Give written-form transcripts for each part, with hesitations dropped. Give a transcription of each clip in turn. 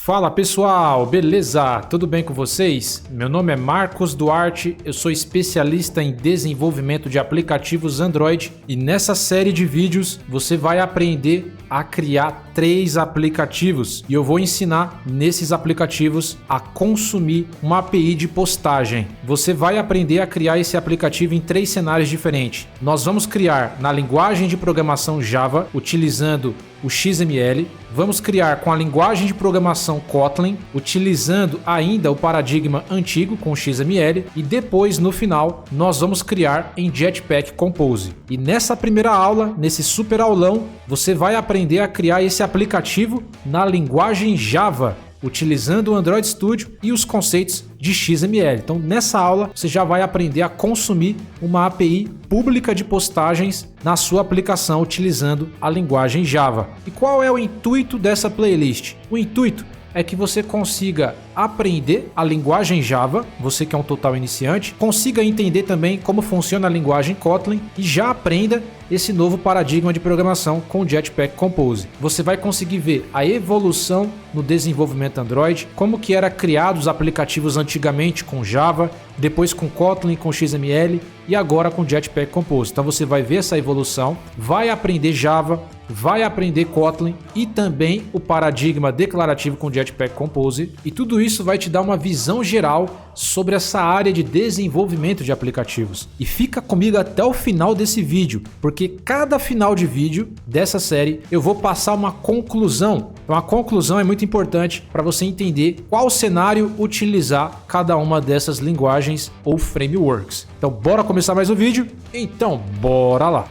Fala pessoal, beleza? Tudo bem com vocês? Meu nome é Marcos Duarte, eu sou especialista em desenvolvimento de aplicativos Android e nessa série de vídeos você vai aprender a criar 3 aplicativos e eu vou ensinar nesses aplicativos a consumir uma API de postagem. Você vai aprender a criar esse aplicativo em 3 cenários diferentes. Nós vamos criar na linguagem de programação Java utilizando o XML, vamos criar com a linguagem de programação Kotlin, utilizando ainda o paradigma antigo com o XML e depois, no final, nós vamos criar em Jetpack Compose. E nessa primeira aula, nesse super aulão, você vai aprender a criar esse aplicativo na linguagem Java, utilizando o Android Studio e os conceitos de XML. Então, nessa aula, você já vai aprender a consumir uma API pública de postagens na sua aplicação utilizando a linguagem Java. E qual é o intuito dessa playlist? O intuito é que você consiga aprender a linguagem Java, você que é um total iniciante, consiga entender também como funciona a linguagem Kotlin e já aprenda esse novo paradigma de programação com o Jetpack Compose. Você vai conseguir ver a evolução no desenvolvimento Android, como que era criado os aplicativos antigamente com Java, depois com Kotlin, com XML e agora com Jetpack Compose. Então você vai ver essa evolução, vai aprender Java, vai aprender Kotlin e também o paradigma declarativo com Jetpack Compose, e tudo isso vai te dar uma visão geral sobre essa área de desenvolvimento de aplicativos. E fica comigo até o final desse vídeo, porque cada final de vídeo dessa série eu vou passar uma conclusão. Então a conclusão é muito importante para você entender qual cenário utilizar cada uma dessas linguagens ou frameworks. Então bora começar mais um vídeo? Então bora lá!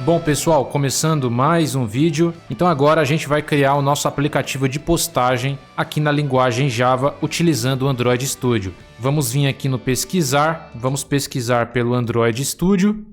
Bom pessoal, começando mais um vídeo, então agora a gente vai criar o nosso aplicativo de postagem aqui na linguagem Java utilizando o Android Studio. Vamos vir aqui no pesquisar, vamos pesquisar pelo Android Studio,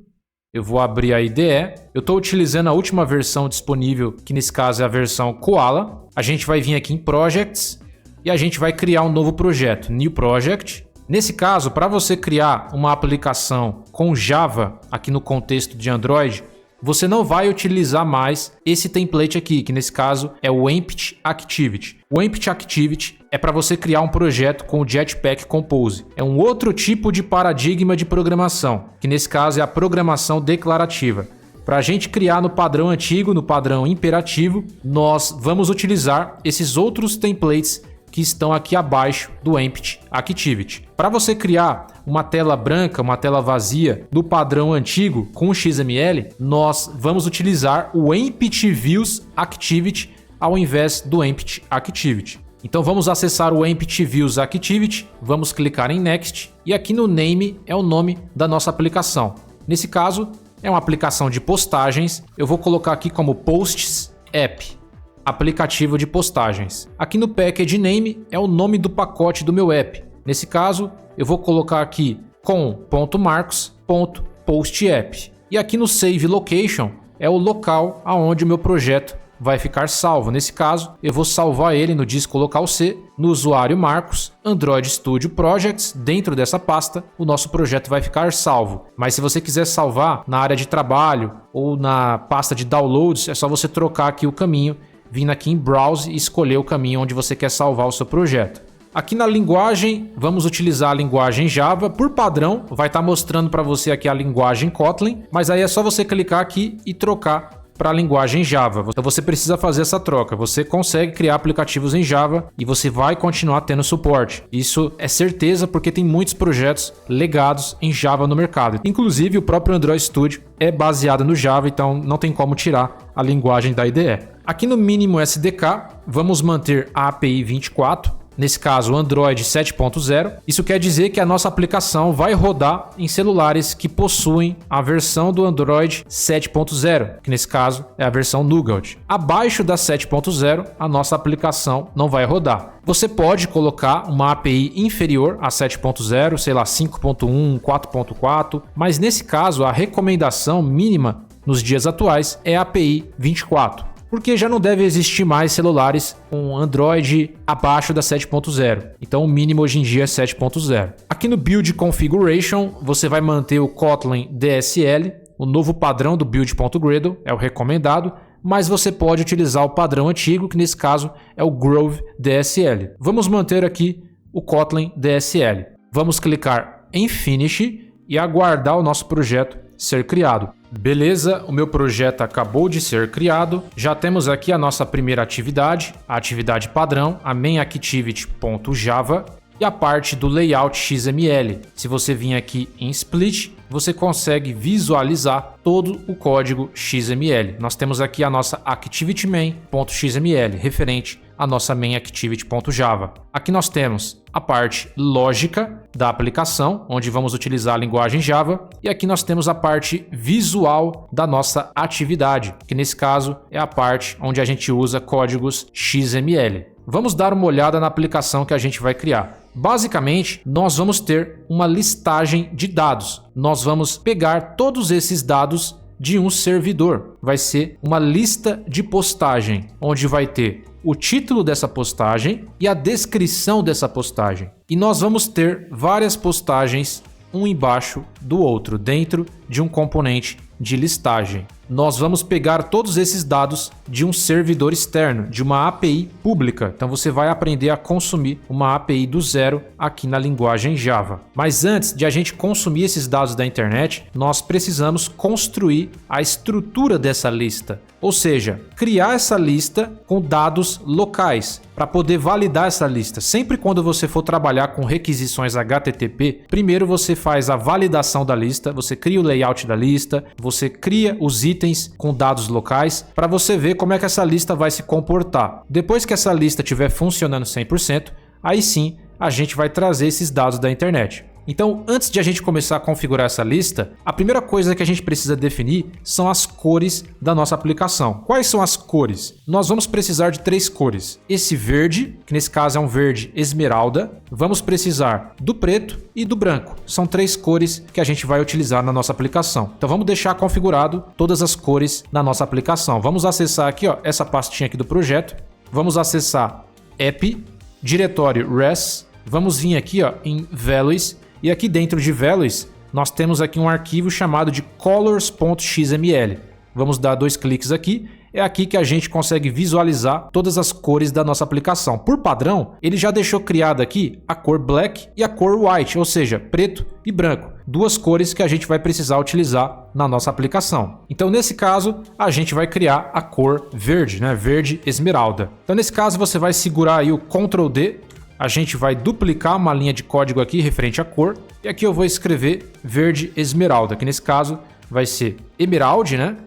eu vou abrir a IDE, eu estou utilizando a última versão disponível, que nesse caso é a versão Koala. A gente vai vir aqui em Projects e a gente vai criar um novo projeto, New Project. Nesse caso, para você criar uma aplicação com Java aqui no contexto de Android, você não vai utilizar mais esse template aqui, que nesse caso é o Empty Activity. O Empty Activity é para você criar um projeto com o Jetpack Compose. É um outro tipo de paradigma de programação, que nesse caso é a programação declarativa. Para a gente criar no padrão antigo, no padrão imperativo, nós vamos utilizar esses outros templates que estão aqui abaixo do Empty Activity. Para você criar uma tela branca, uma tela vazia do padrão antigo com o XML, nós vamos utilizar o Empty Views Activity ao invés do Empty Activity. Então vamos acessar o Empty Views Activity, vamos clicar em Next e aqui no Name é o nome da nossa aplicação. Nesse caso é uma aplicação de postagens, eu vou colocar aqui como Posts App. Aplicativo de postagens. Aqui no Package Name é o nome do pacote do meu app. Nesse caso, eu vou colocar aqui com.marcos.postapp. E aqui no Save Location é o local aonde o meu projeto vai ficar salvo. Nesse caso, eu vou salvar ele no disco local C, no usuário Marcos, Android Studio Projects. Dentro dessa pasta, o nosso projeto vai ficar salvo. Mas se você quiser salvar na área de trabalho ou na pasta de downloads, é só você trocar aqui o caminho, vindo aqui em Browse e escolher o caminho onde você quer salvar o seu projeto. Aqui na linguagem, vamos utilizar a linguagem Java. Por padrão, vai estar mostrando para você aqui a linguagem Kotlin, mas aí é só você clicar aqui e trocar para a linguagem Java. Então você precisa fazer essa troca. Você consegue criar aplicativos em Java e você vai continuar tendo suporte. Isso é certeza porque tem muitos projetos legados em Java no mercado. Inclusive o próprio Android Studio é baseado no Java, então não tem como tirar a linguagem da IDE. Aqui no mínimo SDK, vamos manter a API 24. Nesse caso, o Android 7.0. Isso quer dizer que a nossa aplicação vai rodar em celulares que possuem a versão do Android 7.0, que nesse caso é a versão Nougat. Abaixo da 7.0, a nossa aplicação não vai rodar. Você pode colocar uma API inferior a 7.0, sei lá, 5.1, 4.4, mas nesse caso a recomendação mínima nos dias atuais é a API 24. porque já não deve existir mais celulares com Android abaixo da 7.0. Então o mínimo hoje em dia é 7.0. Aqui no Build Configuration, você vai manter o Kotlin DSL, o novo padrão do build.gradle, é o recomendado, mas você pode utilizar o padrão antigo, que nesse caso é o Grove DSL. Vamos manter aqui o Kotlin DSL. Vamos clicar em Finish e aguardar o nosso projeto ser criado. Beleza, o meu projeto acabou de ser criado. Já temos aqui a nossa primeira atividade, a atividade padrão, a mainActivity.java e a parte do layout XML. Se você vir aqui em Split, você consegue visualizar todo o código XML. Nós temos aqui a nossa ActivityMain.xml, referente à nossa mainActivity.java. Aqui nós temos a parte lógica da aplicação, onde vamos utilizar a linguagem Java, e aqui nós temos a parte visual da nossa atividade, que nesse caso é a parte onde a gente usa códigos XML. Vamos dar uma olhada na aplicação que a gente vai criar. Basicamente, nós vamos ter uma listagem de dados. Nós vamos pegar todos esses dados de um servidor. Vai ser uma lista de postagem, onde vai ter o título dessa postagem e a descrição dessa postagem. E nós vamos ter várias postagens, um embaixo do outro, dentro de um componente de listagem. Nós vamos pegar todos esses dados de um servidor externo, de uma API pública. Então você vai aprender a consumir uma API do zero aqui na linguagem Java. Mas antes de a gente consumir esses dados da internet, nós precisamos construir a estrutura dessa lista. Ou seja, criar essa lista com dados locais para poder validar essa lista. Sempre quando você for trabalhar com requisições HTTP, primeiro você faz a validação da lista, você cria o layout da lista, você cria os itens com dados locais para você ver como é que essa lista vai se comportar. Depois que essa lista estiver funcionando 100%, aí sim a gente vai trazer esses dados da internet. Então, antes de a gente começar a configurar essa lista, a primeira coisa que a gente precisa definir são as cores da nossa aplicação. Quais são as cores? Nós vamos precisar de 3 cores. Esse verde, que nesse caso é um verde esmeralda. Vamos precisar do preto e do branco. São 3 cores que a gente vai utilizar na nossa aplicação. Então, vamos deixar configurado todas as cores na nossa aplicação. Vamos acessar aqui, ó, essa pastinha aqui do projeto. Vamos acessar App, diretório res. Vamos vir aqui, ó, em Values. E aqui dentro de Values, nós temos aqui um arquivo chamado de colors.xml. Vamos dar 2 cliques aqui. É aqui que a gente consegue visualizar todas as cores da nossa aplicação. Por padrão, ele já deixou criado aqui a cor black e a cor white, ou seja, preto e branco. 2 cores que a gente vai precisar utilizar na nossa aplicação. Então, nesse caso, a gente vai criar a cor verde, né? Verde esmeralda. Então, nesse caso, você vai segurar aí o Ctrl D. A gente vai duplicar uma linha de código aqui referente à cor. E aqui eu vou escrever verde esmeralda, que nesse caso vai ser emerald, né?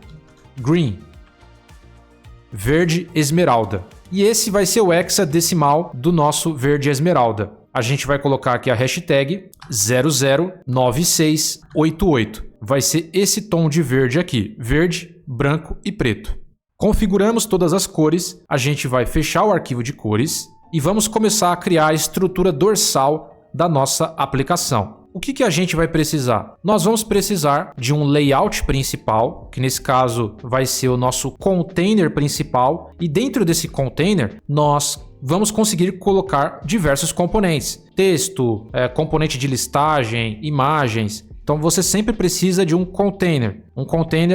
Green. Verde esmeralda. E esse vai ser o hexadecimal do nosso verde esmeralda. A gente vai colocar aqui a hashtag 009688. Vai ser esse tom de verde aqui. Verde, branco e preto. Configuramos todas as cores. A gente vai fechar o arquivo de cores. E vamos começar a criar a estrutura dorsal da nossa aplicação. O que a gente vai precisar? Nós vamos precisar de um layout principal, que nesse caso vai ser o nosso container principal. E dentro desse container, nós vamos conseguir colocar diversos componentes. Texto, componente de listagem, imagens. Então você sempre precisa de um container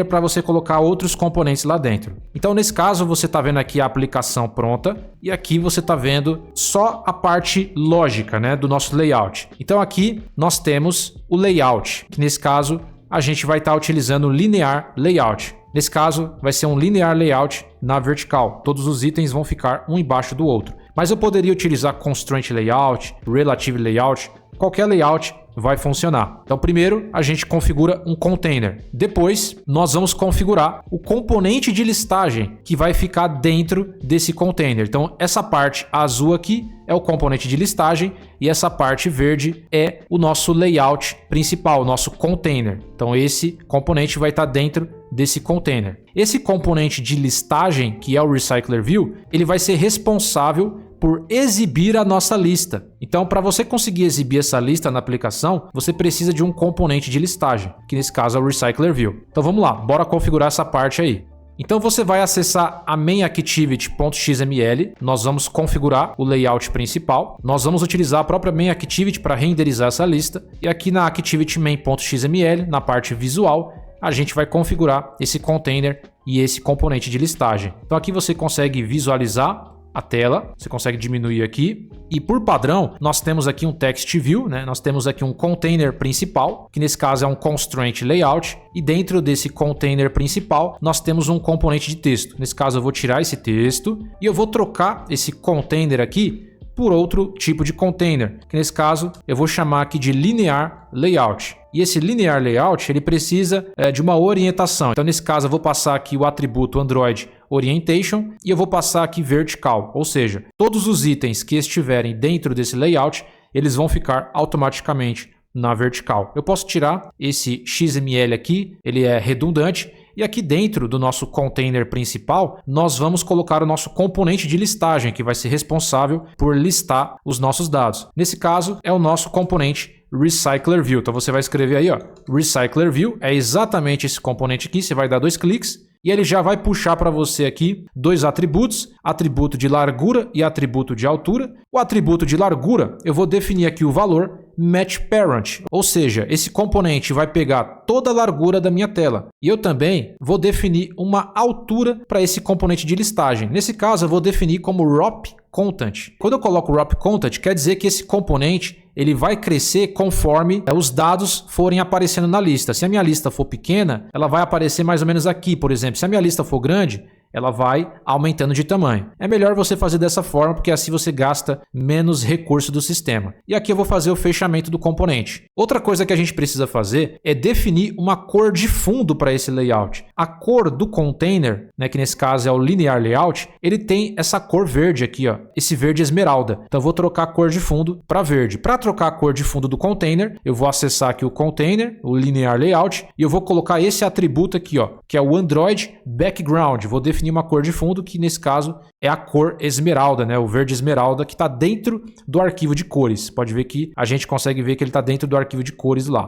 para você colocar outros componentes lá dentro. Então nesse caso você está vendo aqui a aplicação pronta e aqui você está vendo só a parte lógica, né, do nosso layout. Então aqui nós temos o layout, que nesse caso a gente vai estar utilizando o linear layout. Nesse caso vai ser um linear layout na vertical. Todos os itens vão ficar um embaixo do outro. Mas eu poderia utilizar constraint layout, relative layout, qualquer layout vai funcionar. Então primeiro a gente configura um container. Depois nós vamos configurar o componente de listagem que vai ficar dentro desse container. Então essa parte azul aqui é o componente de listagem e essa parte verde é o nosso layout principal, o nosso container. Então esse componente vai estar dentro desse container. Esse componente de listagem, que é o Recycler View, ele vai ser responsável por exibir a nossa lista. Então, para você conseguir exibir essa lista na aplicação, você precisa de um componente de listagem, que nesse caso é o Recycler View. Então vamos lá, bora configurar essa parte aí. Então você vai acessar a mainActivity.xml, nós vamos configurar o layout principal, nós vamos utilizar a própria mainActivity para renderizar essa lista, e aqui na Activity main.xml, na parte visual, a gente vai configurar esse container e esse componente de listagem. Então aqui você consegue visualizar a tela, você consegue diminuir aqui, e por padrão nós temos aqui um text view, né? Nós temos aqui um container principal, que nesse caso é um constraint layout, e dentro desse container principal nós temos um componente de texto. Nesse caso eu vou tirar esse texto e eu vou trocar esse container aqui por outro tipo de container, que nesse caso eu vou chamar aqui de linear layout. E esse linear layout ele precisa de uma orientação. Então nesse caso eu vou passar aqui o atributo Android Orientation e eu vou passar aqui vertical, ou seja, todos os itens que estiverem dentro desse layout, eles vão ficar automaticamente na vertical. Eu posso tirar esse XML aqui, ele é redundante, e aqui dentro do nosso container principal, nós vamos colocar o nosso componente de listagem, que vai ser responsável por listar os nossos dados. Nesse caso, é o nosso componente Recycler View. Então você vai escrever aí, ó, Recycler View, é exatamente esse componente aqui, você vai dar 2 cliques, e ele já vai puxar para você aqui 2 atributos, atributo de largura e atributo de altura. O atributo de largura, eu vou definir aqui o valor Match Parent, ou seja, esse componente vai pegar toda a largura da minha tela. E eu também vou definir uma altura para esse componente de listagem. Nesse caso, eu vou definir como ROP Content. Quando eu coloco ROP Content, quer dizer que esse componente ele vai crescer conforme os dados forem aparecendo na lista. Se a minha lista for pequena, ela vai aparecer mais ou menos aqui, por exemplo. Se a minha lista for grande, ela vai aumentando de tamanho. É melhor você fazer dessa forma, porque assim você gasta menos recurso do sistema. E aqui eu vou fazer o fechamento do componente. Outra coisa que a gente precisa fazer é definir uma cor de fundo para esse layout. A cor do container, né, que nesse caso é o linear layout, ele tem essa cor verde aqui, ó, esse verde esmeralda. Então eu vou trocar a cor de fundo para verde. Para trocar a cor de fundo do container, eu vou acessar aqui o container, o linear layout, e eu vou colocar esse atributo aqui, ó, que é o Android Background. Vou definir uma cor de fundo que nesse caso é a cor esmeralda, né? O verde esmeralda que está dentro do arquivo de cores. Pode ver que a gente consegue ver que ele está dentro do arquivo de cores lá,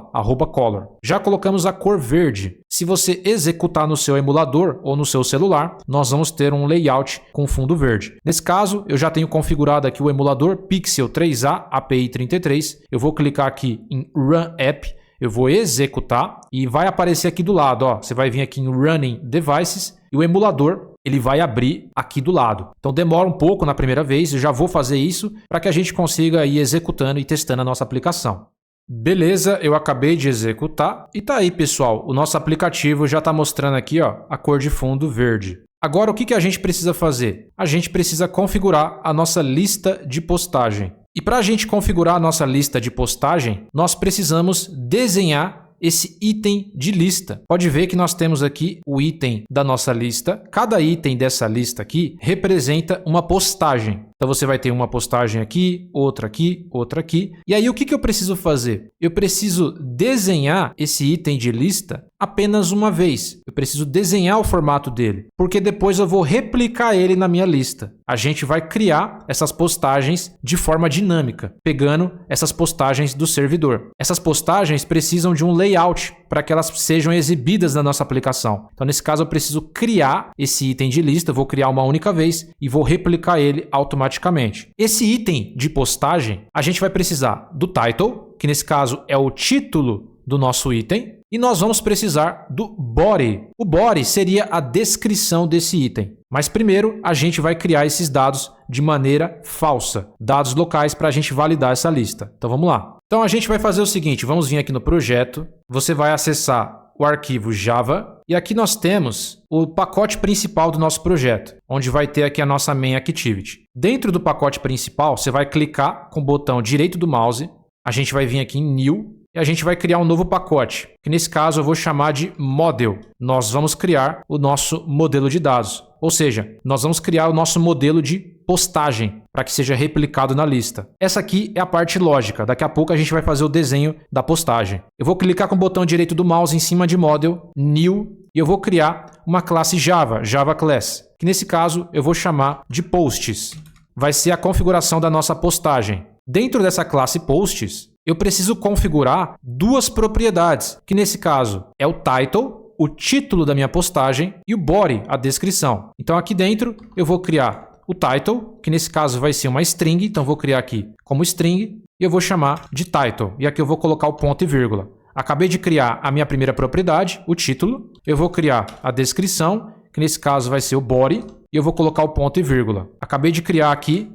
@color. Já colocamos a cor verde. Se você executar no seu emulador ou no seu celular, nós vamos ter um layout com fundo verde. Nesse caso, eu já tenho configurado aqui o emulador Pixel 3a API 33. Eu vou clicar aqui em Run App. Eu vou executar e vai aparecer aqui do lado, ó. Você vai vir aqui em Running Devices e o emulador ele vai abrir aqui do lado. Então demora um pouco na primeira vez, eu já vou fazer isso para que a gente consiga ir executando e testando a nossa aplicação. Beleza, eu acabei de executar e tá aí, pessoal. O nosso aplicativo já está mostrando aqui, ó, a cor de fundo verde. Agora o que a gente precisa fazer? A gente precisa configurar a nossa lista de postagem. E para a gente configurar a nossa lista de postagem, nós precisamos desenhar esse item de lista. Pode ver que nós temos aqui o item da nossa lista. Cada item dessa lista aqui representa uma postagem. Então você vai ter uma postagem aqui, outra aqui, outra aqui. E aí o que eu preciso fazer? Eu preciso desenhar esse item de lista apenas uma vez. Eu preciso desenhar o formato dele, porque depois eu vou replicar ele na minha lista. A gente vai criar essas postagens de forma dinâmica, pegando essas postagens do servidor. Essas postagens precisam de um layout para que elas sejam exibidas na nossa aplicação. Então, nesse caso, eu preciso criar esse item de lista, eu vou criar uma única vez e vou replicar ele automaticamente. Esse item de postagem, a gente vai precisar do title, que nesse caso é o título do nosso item, e nós vamos precisar do body. O body seria a descrição desse item. Mas primeiro, a gente vai criar esses dados de maneira falsa, dados locais para a gente validar essa lista. Então vamos lá. Então a gente vai fazer o seguinte, vamos vir aqui no projeto, você vai acessar o arquivo Java e aqui nós temos o pacote principal do nosso projeto, onde vai ter aqui a nossa main activity. Dentro do pacote principal, você vai clicar com o botão direito do mouse, a gente vai vir aqui em New e a gente vai criar um novo pacote, que nesse caso eu vou chamar de Model. Nós vamos criar o nosso modelo de dados, ou seja, nós vamos criar o nosso modelo de postagem para que seja replicado na lista. Essa aqui é a parte lógica, daqui a pouco a gente vai fazer o desenho da postagem. Eu vou clicar com o botão direito do mouse em cima de Model, New, e eu vou criar uma classe Java, Java Class, que nesse caso eu vou chamar de Posts. Vai ser a configuração da nossa postagem. Dentro dessa classe Posts, eu preciso configurar duas propriedades, que nesse caso é o title o título da minha postagem e o body, a descrição. Então aqui dentro eu vou criar o title, que nesse caso vai ser uma string, então vou criar aqui como string e eu vou chamar de title. E aqui eu vou colocar o ponto e vírgula. Acabei de criar a minha primeira propriedade, o título. Eu vou criar a descrição, que nesse caso vai ser o body, e eu vou colocar o ponto e vírgula. Acabei de criar aqui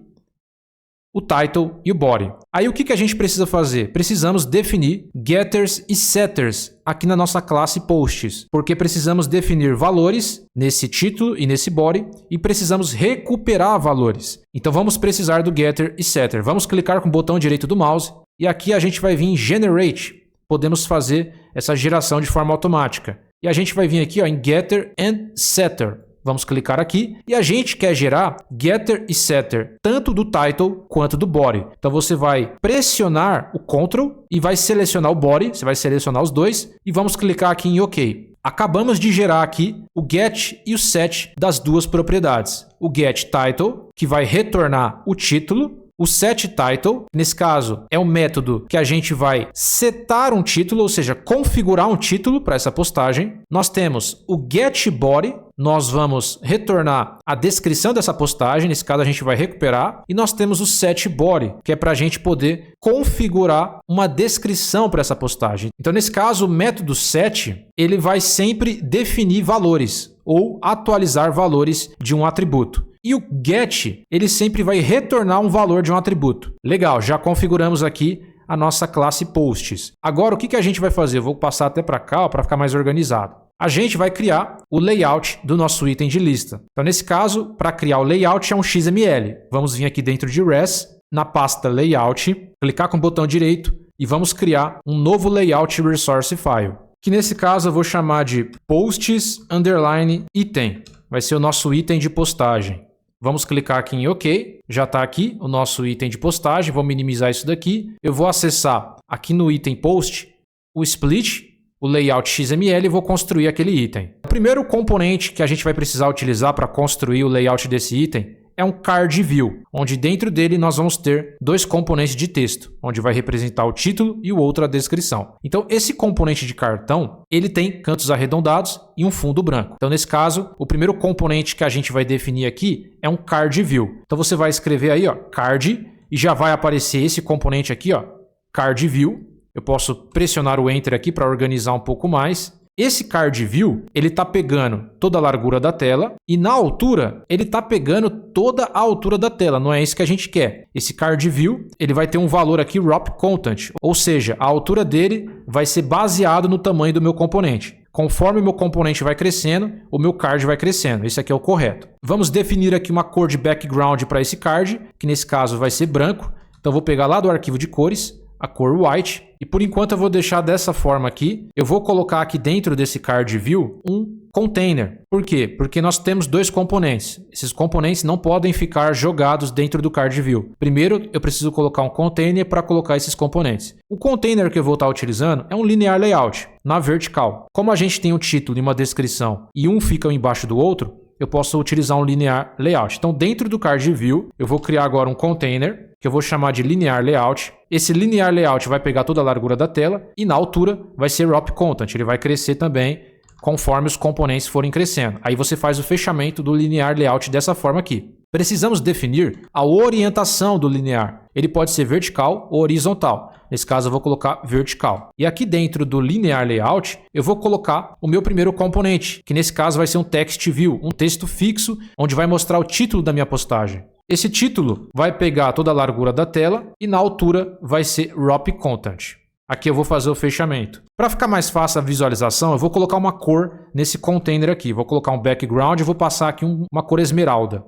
o title e o body. Aí o que a gente precisa fazer? Precisamos definir getters e setters aqui na nossa classe posts, porque precisamos definir valores nesse título e nesse body e precisamos recuperar valores. Então vamos precisar do getter e setter. Vamos clicar com o botão direito do mouse e aqui a gente vai vir em generate. Podemos fazer essa geração de forma automática. E a gente vai vir aqui ó, em getter and setter. Vamos clicar aqui e a gente quer gerar getter e setter tanto do title quanto do body. Então você vai pressionar o Ctrl e vai selecionar o body, você vai selecionar os dois e vamos clicar aqui em OK. Acabamos de gerar aqui o get e o set das duas propriedades. O get title, que vai retornar o título. O setTitle, nesse caso, é um método que a gente vai setar um título, ou seja, configurar um título para essa postagem. Nós temos o getBody, nós vamos retornar a descrição dessa postagem, nesse caso a gente vai recuperar. E nós temos o setBody, que é para a gente poder configurar uma descrição para essa postagem. Então, nesse caso, o método set, ele vai sempre definir valores ou atualizar valores de um atributo. E o get, ele sempre vai retornar um valor de um atributo. Legal, já configuramos aqui a nossa classe posts. Agora, o que a gente vai fazer? Eu vou passar até para cá para ficar mais organizado. A gente vai criar o layout do nosso item de lista. Então, nesse caso, para criar o layout é um XML. Vamos vir aqui dentro de res, na pasta layout, clicar com o botão direito e vamos criar um novo layout resource file. Que nesse caso eu vou chamar de posts_item. Vai ser o nosso item de postagem. Vamos clicar aqui em OK. Já está aqui o nosso item de postagem. Vou minimizar isso daqui. Eu vou acessar aqui no item post o split, o layout XML e vou construir aquele item. O primeiro componente que a gente vai precisar utilizar para construir o layout desse item é um card view, onde dentro dele nós vamos ter dois componentes de texto, onde vai representar o título e o outro a descrição. Então esse componente de cartão, ele tem cantos arredondados e um fundo branco. Então nesse caso, o primeiro componente que a gente vai definir aqui é um card view. Então você vai escrever aí, ó, card, e já vai aparecer esse componente aqui, ó, card view. Eu posso pressionar o Enter aqui para organizar um pouco mais. Esse card view, ele está pegando toda a largura da tela e na altura, ele está pegando toda a altura da tela. Não é isso que a gente quer. Esse card view, ele vai ter um valor aqui wrap content, ou seja, a altura dele vai ser baseado no tamanho do meu componente. Conforme o meu componente vai crescendo, o meu card vai crescendo. Esse aqui é o correto. Vamos definir aqui uma cor de background para esse card, que nesse caso vai ser branco. Então eu vou pegar lá do arquivo de cores a cor white. E por enquanto eu vou deixar dessa forma aqui. Eu vou colocar aqui dentro desse card view um container. Por quê? Porque nós temos dois componentes. Esses componentes não podem ficar jogados dentro do card view. Primeiro, eu preciso colocar um container para colocar esses componentes. O container que eu vou estar utilizando é um linear layout, na vertical. Como a gente tem um título e uma descrição e um fica embaixo do outro, eu posso utilizar um linear layout. Então, dentro do card view, eu vou criar agora um container, que eu vou chamar de linear layout. Esse linear layout vai pegar toda a largura da tela e na altura vai ser wrap content. Ele vai crescer também conforme os componentes forem crescendo. Aí você faz o fechamento do linear layout dessa forma aqui. Precisamos definir a orientação do linear. Ele pode ser vertical ou horizontal. Nesse caso eu vou colocar vertical. E aqui dentro do linear layout, eu vou colocar o meu primeiro componente, que nesse caso vai ser um text view, um texto fixo, onde vai mostrar o título da minha postagem. Esse título vai pegar toda a largura da tela e na altura vai ser wrap content. Aqui eu vou fazer o fechamento. Para ficar mais fácil a visualização, eu vou colocar uma cor nesse container aqui. Vou colocar um background e vou passar aqui uma cor esmeralda.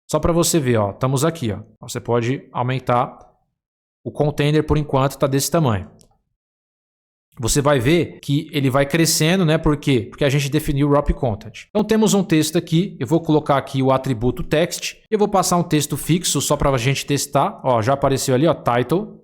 Só para você ver, ó, estamos aqui. Ó. Você pode aumentar. O container, por enquanto, está desse tamanho. Você vai ver que ele vai crescendo, né? Por quê? Porque a gente definiu o wrap content. Então temos um texto aqui. Eu vou colocar aqui o atributo text. Eu vou passar um texto fixo só para a gente testar. Ó, já apareceu ali, ó, title.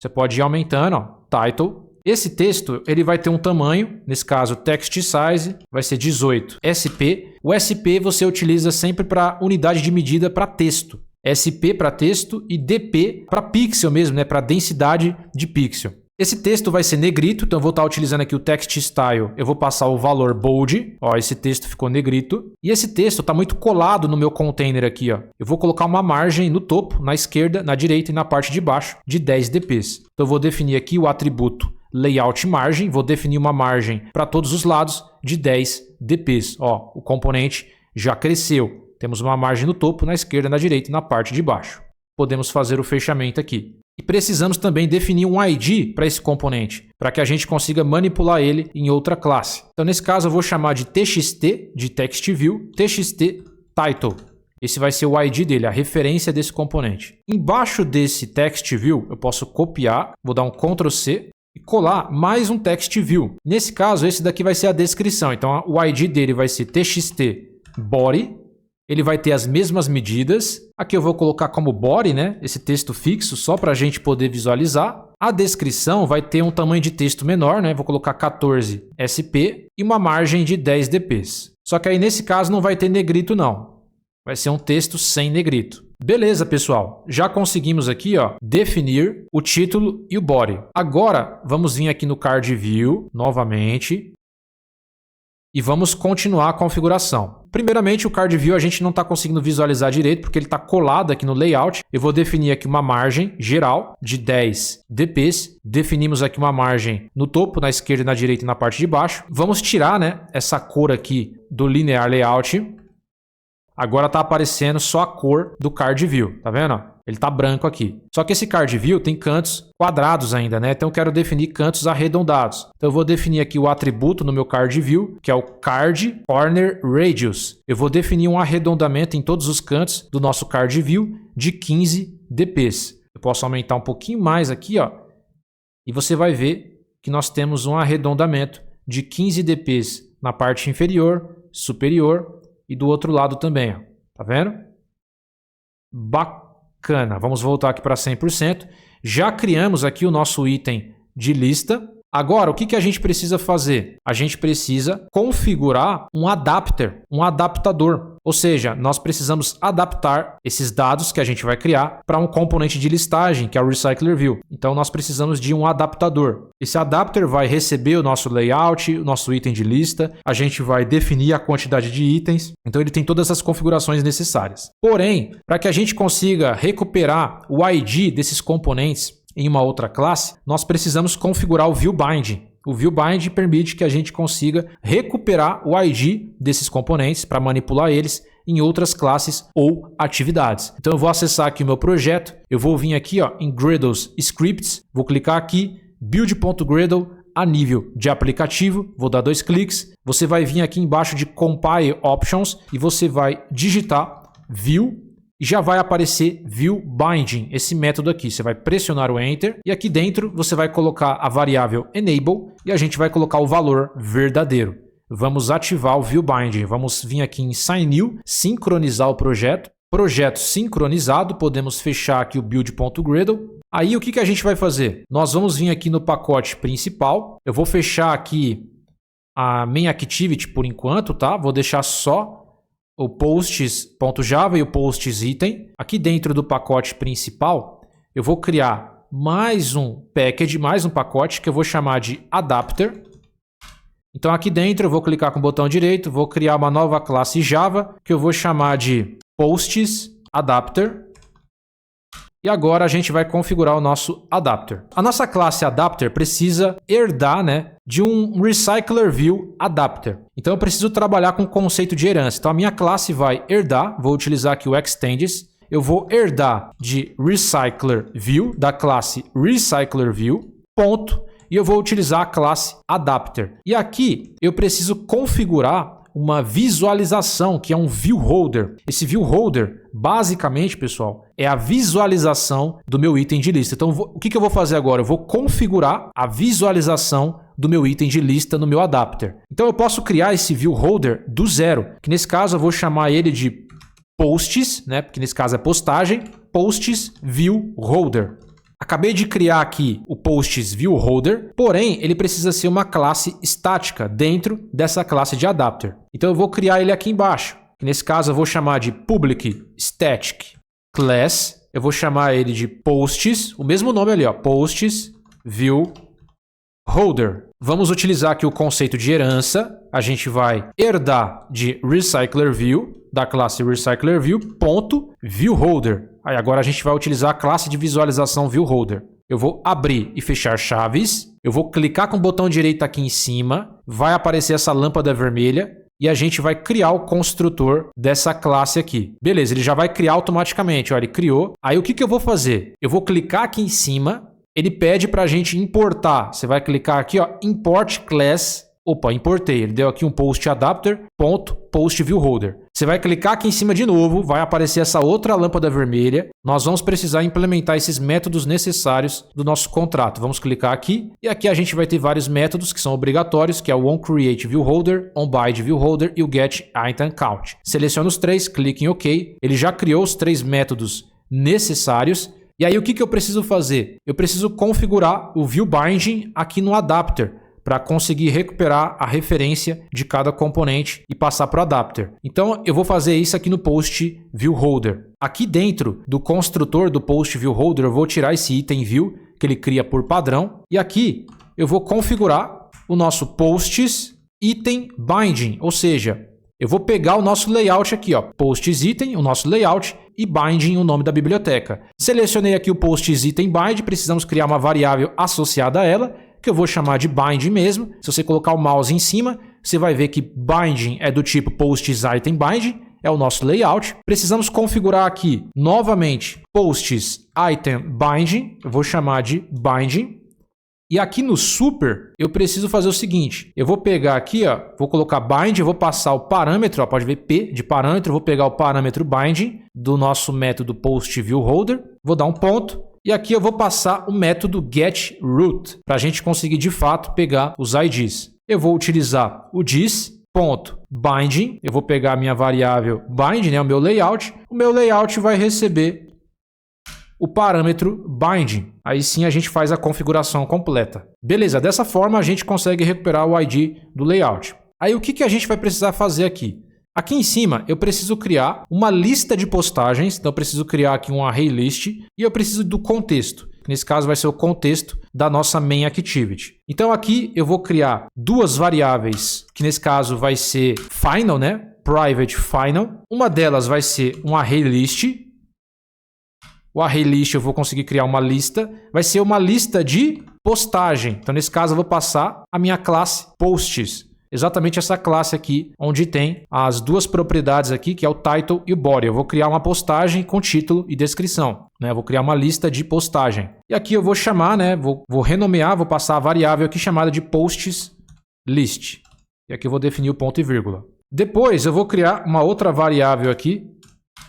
Você pode ir aumentando, ó, title. Esse texto ele vai ter um tamanho, nesse caso text size, vai ser 18 SP. O SP você utiliza sempre para unidade de medida para texto. SP para texto e DP para pixel mesmo, né? Para densidade de pixel. Esse texto vai ser negrito, então eu vou estar utilizando aqui o text style. Eu vou passar o valor bold. Ó, esse texto ficou negrito. E esse texto está muito colado no meu container aqui, ó. Eu vou colocar uma margem no topo, na esquerda, na direita e na parte de baixo de 10 dps. Então eu vou definir aqui o atributo layout margem, vou definir uma margem para todos os lados de 10 dps. Ó, o componente já cresceu. Temos uma margem no topo, na esquerda, na direita e na parte de baixo. Podemos fazer o fechamento aqui. E precisamos também definir um ID para esse componente, para que a gente consiga manipular ele em outra classe. Então, nesse caso, eu vou chamar de txt, de TextView, txt title. Esse vai ser o ID dele, a referência desse componente. Embaixo desse TextView, eu posso copiar, vou dar um Ctrl C e colar mais um TextView. Nesse caso, esse daqui vai ser a descrição. Então, o ID dele vai ser txt body. Ele vai ter as mesmas medidas. Aqui eu vou colocar como body, né? Esse texto fixo, só para a gente poder visualizar. A descrição vai ter um tamanho de texto menor, né? Vou colocar 14 SP e uma margem de 10 dps. Só que aí nesse caso não vai ter negrito não. Vai ser um texto sem negrito. Beleza, pessoal. Já conseguimos aqui, ó, definir o título e o body. Agora vamos vir aqui no Card View novamente. E vamos continuar a configuração. Primeiramente, o Card View a gente não está conseguindo visualizar direito porque ele está colado aqui no layout. Eu vou definir aqui uma margem geral de 10 dps. Definimos aqui uma margem no topo, na esquerda, na direita e na parte de baixo. Vamos tirar, né, essa cor aqui do Linear Layout. Agora está aparecendo só a cor do Card View, tá vendo? Ele está branco aqui. Só que esse Card View tem cantos quadrados ainda, né? Então eu quero definir cantos arredondados. Então eu vou definir aqui o atributo no meu Card View, que é o Card Corner Radius. Eu vou definir um arredondamento em todos os cantos do nosso Card View de 15 dps. Eu posso aumentar um pouquinho mais aqui, ó. E você vai ver que nós temos um arredondamento de 15 dps na parte inferior, superior e do outro lado também, ó. Tá vendo? Bacana. Vamos voltar aqui para 100%. Já criamos aqui o nosso item de lista. Agora, o que a gente precisa fazer? A gente precisa configurar um adapter, um adaptador. Ou seja, nós precisamos adaptar esses dados que a gente vai criar para um componente de listagem, que é o Recycler View. Então, nós precisamos de um adaptador. Esse adapter vai receber o nosso layout, o nosso item de lista. A gente vai definir a quantidade de itens. Então, ele tem todas as configurações necessárias. Porém, para que a gente consiga recuperar o ID desses componentes em uma outra classe, nós precisamos configurar o ViewBinding. O ViewBinding permite que a gente consiga recuperar o ID desses componentes para manipular eles em outras classes ou atividades. Então eu vou acessar aqui o meu projeto, eu vou vir aqui, ó, em Gradle's Scripts, vou clicar aqui, build.gradle a nível de aplicativo, vou dar 2 cliques, você vai vir aqui embaixo de Compile Options e você vai digitar View e já vai aparecer ViewBinding, esse método aqui. Você vai pressionar o Enter e aqui dentro você vai colocar a variável Enable e a gente vai colocar o valor verdadeiro. Vamos ativar o ViewBinding. Vamos vir aqui em Sign New, sincronizar o projeto. Projeto sincronizado, podemos fechar aqui o build.gradle. Aí o que a gente vai fazer? Nós vamos vir aqui no pacote principal. Eu vou fechar aqui a Main Activity por enquanto, tá? Vou deixar só o posts.java e o posts item. Aqui dentro do pacote principal, eu vou criar mais um package, mais um pacote que eu vou chamar de adapter. Então aqui dentro eu vou clicar com o botão direito, vou criar uma nova classe Java que eu vou chamar de posts adapter. E agora a gente vai configurar o nosso adapter. A nossa classe adapter precisa herdar, né, de um Recycler View adapter. Então eu preciso trabalhar com o conceito de herança. Então a minha classe vai herdar, vou utilizar aqui o extends, eu vou herdar de Recycler View, da classe Recycler View, ponto, e eu vou utilizar a classe adapter. E aqui eu preciso configurar uma visualização, que é um view holder. Esse view holder, basicamente, pessoal, é a visualização do meu item de lista. Então, o que eu vou fazer agora? Eu vou configurar a visualização do meu item de lista no meu adapter. Então, eu posso criar esse view holder do zero, que nesse caso eu vou chamar ele de posts, né? Porque nesse caso é postagem, posts view holder. Acabei de criar aqui o posts view holder, porém ele precisa ser uma classe estática dentro dessa classe de adapter. Então eu vou criar ele aqui embaixo. Nesse caso eu vou chamar de public static class. Eu vou chamar ele de posts, o mesmo nome ali, ó, posts view holder. Vamos utilizar aqui o conceito de herança. A gente vai herdar de recycler_view, da classe recycler_view, ponto viewHolder. Aí agora a gente vai utilizar a classe de visualização viewHolder. Eu vou abrir e fechar chaves. Eu vou clicar com o botão direito aqui em cima. Vai aparecer essa lâmpada vermelha. E a gente vai criar o construtor dessa classe aqui. Beleza, ele já vai criar automaticamente. Olha, ele criou. Aí o que eu vou fazer? Eu vou clicar aqui em cima. Ele pede para a gente importar. Você vai clicar aqui, ó, import class. Opa, importei. Ele deu aqui um post adapter, ponto, post viewHolder. Você vai clicar aqui em cima de novo, vai aparecer essa outra lâmpada vermelha. Nós vamos precisar implementar esses métodos necessários do nosso contrato. Vamos clicar aqui e aqui a gente vai ter vários métodos que são obrigatórios, que é o onCreateViewHolder, onBindViewHolder e o getItemCount. Seleciona os três, clique em OK. Ele já criou os três métodos necessários. E aí o que eu preciso fazer? Eu preciso configurar o viewBinding aqui no adapter, para conseguir recuperar a referência de cada componente e passar para o adapter. Então, eu vou fazer isso aqui no post viewHolder. Aqui dentro do construtor do post viewHolder, eu vou tirar esse item view, que ele cria por padrão. E aqui, eu vou configurar o nosso posts item binding, ou seja, eu vou pegar o nosso layout aqui, ó, posts item, o nosso layout, e binding, o nome da biblioteca. Selecionei aqui o posts item bind, precisamos criar uma variável associada a ela, que eu vou chamar de binding mesmo. Se você colocar o mouse em cima, você vai ver que binding é do tipo posts item binding, é o nosso layout. Precisamos configurar aqui novamente posts item binding, eu vou chamar de binding. E aqui no super, eu preciso fazer o seguinte, eu vou pegar aqui, ó, vou colocar bind, eu vou passar o parâmetro, ó, pode ver P de parâmetro, eu vou pegar o parâmetro binding do nosso método post viewHolder, vou dar um ponto. E aqui eu vou passar o método getRoot, para a gente conseguir de fato pegar os IDs. Eu vou utilizar o dis.binding, eu vou pegar a minha variável bind, né, o meu layout. O meu layout vai receber o parâmetro binding. Aí sim a gente faz a configuração completa. Beleza, dessa forma a gente consegue recuperar o ID do layout. Aí o que a gente vai precisar fazer aqui? Aqui em cima, eu preciso criar uma lista de postagens, então eu preciso criar aqui um ArrayList e eu preciso do contexto. Nesse caso vai ser o contexto da nossa main activity. Então aqui eu vou criar duas variáveis, que nesse caso vai ser final, né? Private final. Uma delas vai ser um ArrayList. O ArrayList eu vou conseguir criar uma lista. Vai ser uma lista de postagem. Então nesse caso eu vou passar a minha classe posts. Exatamente essa classe aqui, onde tem as duas propriedades aqui, que é o title e o body. Eu vou criar uma postagem com título e descrição, né? Eu vou criar uma lista de postagem. E aqui eu vou chamar, né? Vou renomear, vou passar a variável aqui chamada de posts list. E aqui eu vou definir o ponto e vírgula. Depois eu vou criar uma outra variável aqui,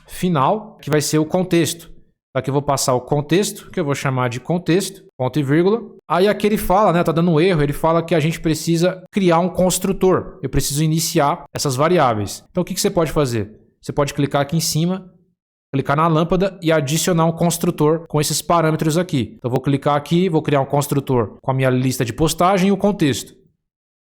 final, que vai ser o contexto. Aqui eu vou passar o contexto, que eu vou chamar de contexto, ponto e vírgula. Aí aqui ele fala, né, tá dando um erro, ele fala que a gente precisa criar um construtor. Eu preciso iniciar essas variáveis. Então o que você pode fazer? Você pode clicar aqui em cima, clicar na lâmpada e adicionar um construtor com esses parâmetros aqui. Então eu vou clicar aqui, vou criar um construtor com a minha lista de postagem e o contexto.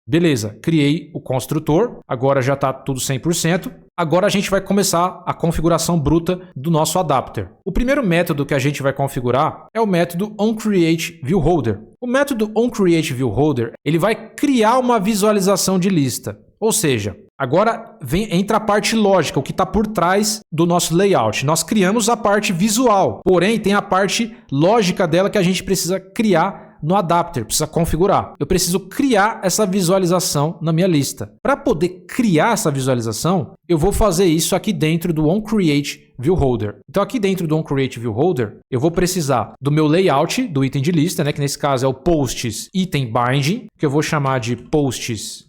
Beleza, criei o construtor, agora já está tudo 100%. Agora a gente vai começar a configuração bruta do nosso adapter. O primeiro método que a gente vai configurar é o método onCreateViewHolder. O método onCreateViewHolder, ele vai criar uma visualização de lista. Ou seja, agora entra a parte lógica, o que está por trás do nosso layout. Nós criamos a parte visual, porém tem a parte lógica dela que a gente precisa criar no adapter, precisa configurar. Eu preciso criar essa visualização na minha lista. Para poder criar essa visualização, eu vou fazer isso aqui dentro do onCreateViewHolder. Então aqui dentro do onCreateViewHolder, eu vou precisar do meu layout do item de lista, né, que nesse caso é o posts item binding, que eu vou chamar de posts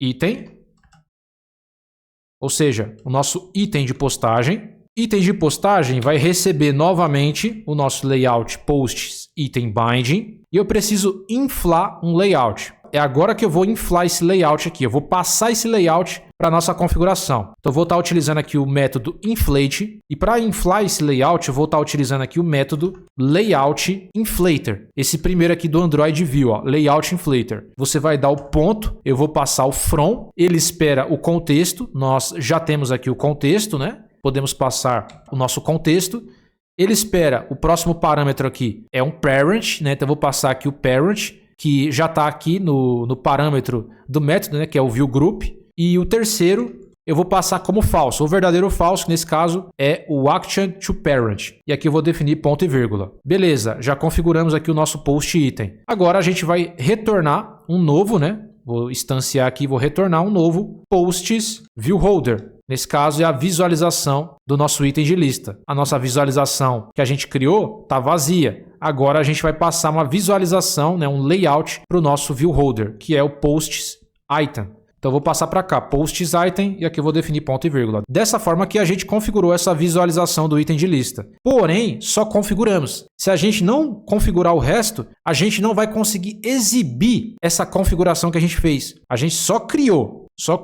item, ou seja, o nosso item de postagem. Item de postagem vai receber novamente o nosso layout posts item binding e eu preciso inflar um layout. É agora que eu vou inflar esse layout aqui. Eu vou passar esse layout para a nossa configuração. Então eu vou estar utilizando aqui o método inflate e para inflar esse layout eu vou estar utilizando aqui o método layoutInflator. Esse primeiro aqui do Android View, ó, layoutInflator. Você vai dar o ponto, eu vou passar o from, ele espera o contexto. Nós já temos aqui o contexto, né? Podemos passar o nosso contexto. Ele espera o próximo parâmetro aqui, é um parent, né? Então eu vou passar aqui o parent, que já está aqui no parâmetro do método, né, que é o viewGroup. E o terceiro eu vou passar como falso, ou verdadeiro ou falso, que nesse caso é o ActionToParent. E aqui eu vou definir ponto e vírgula. Beleza, já configuramos aqui o nosso post item. Agora a gente vai retornar um novo, né? Vou instanciar aqui, vou retornar um novo posts viewHolder. Nesse caso é a visualização do nosso item de lista. A nossa visualização que a gente criou está vazia. Agora a gente vai passar uma visualização, né, um layout para o nosso viewHolder, que é o posts item. Então eu vou passar para cá, posts item, e aqui eu vou definir ponto e vírgula. Dessa forma que a gente configurou essa visualização do item de lista. Porém, só configuramos. Se a gente não configurar o resto, a gente não vai conseguir exibir essa configuração que a gente fez. A gente só criou, só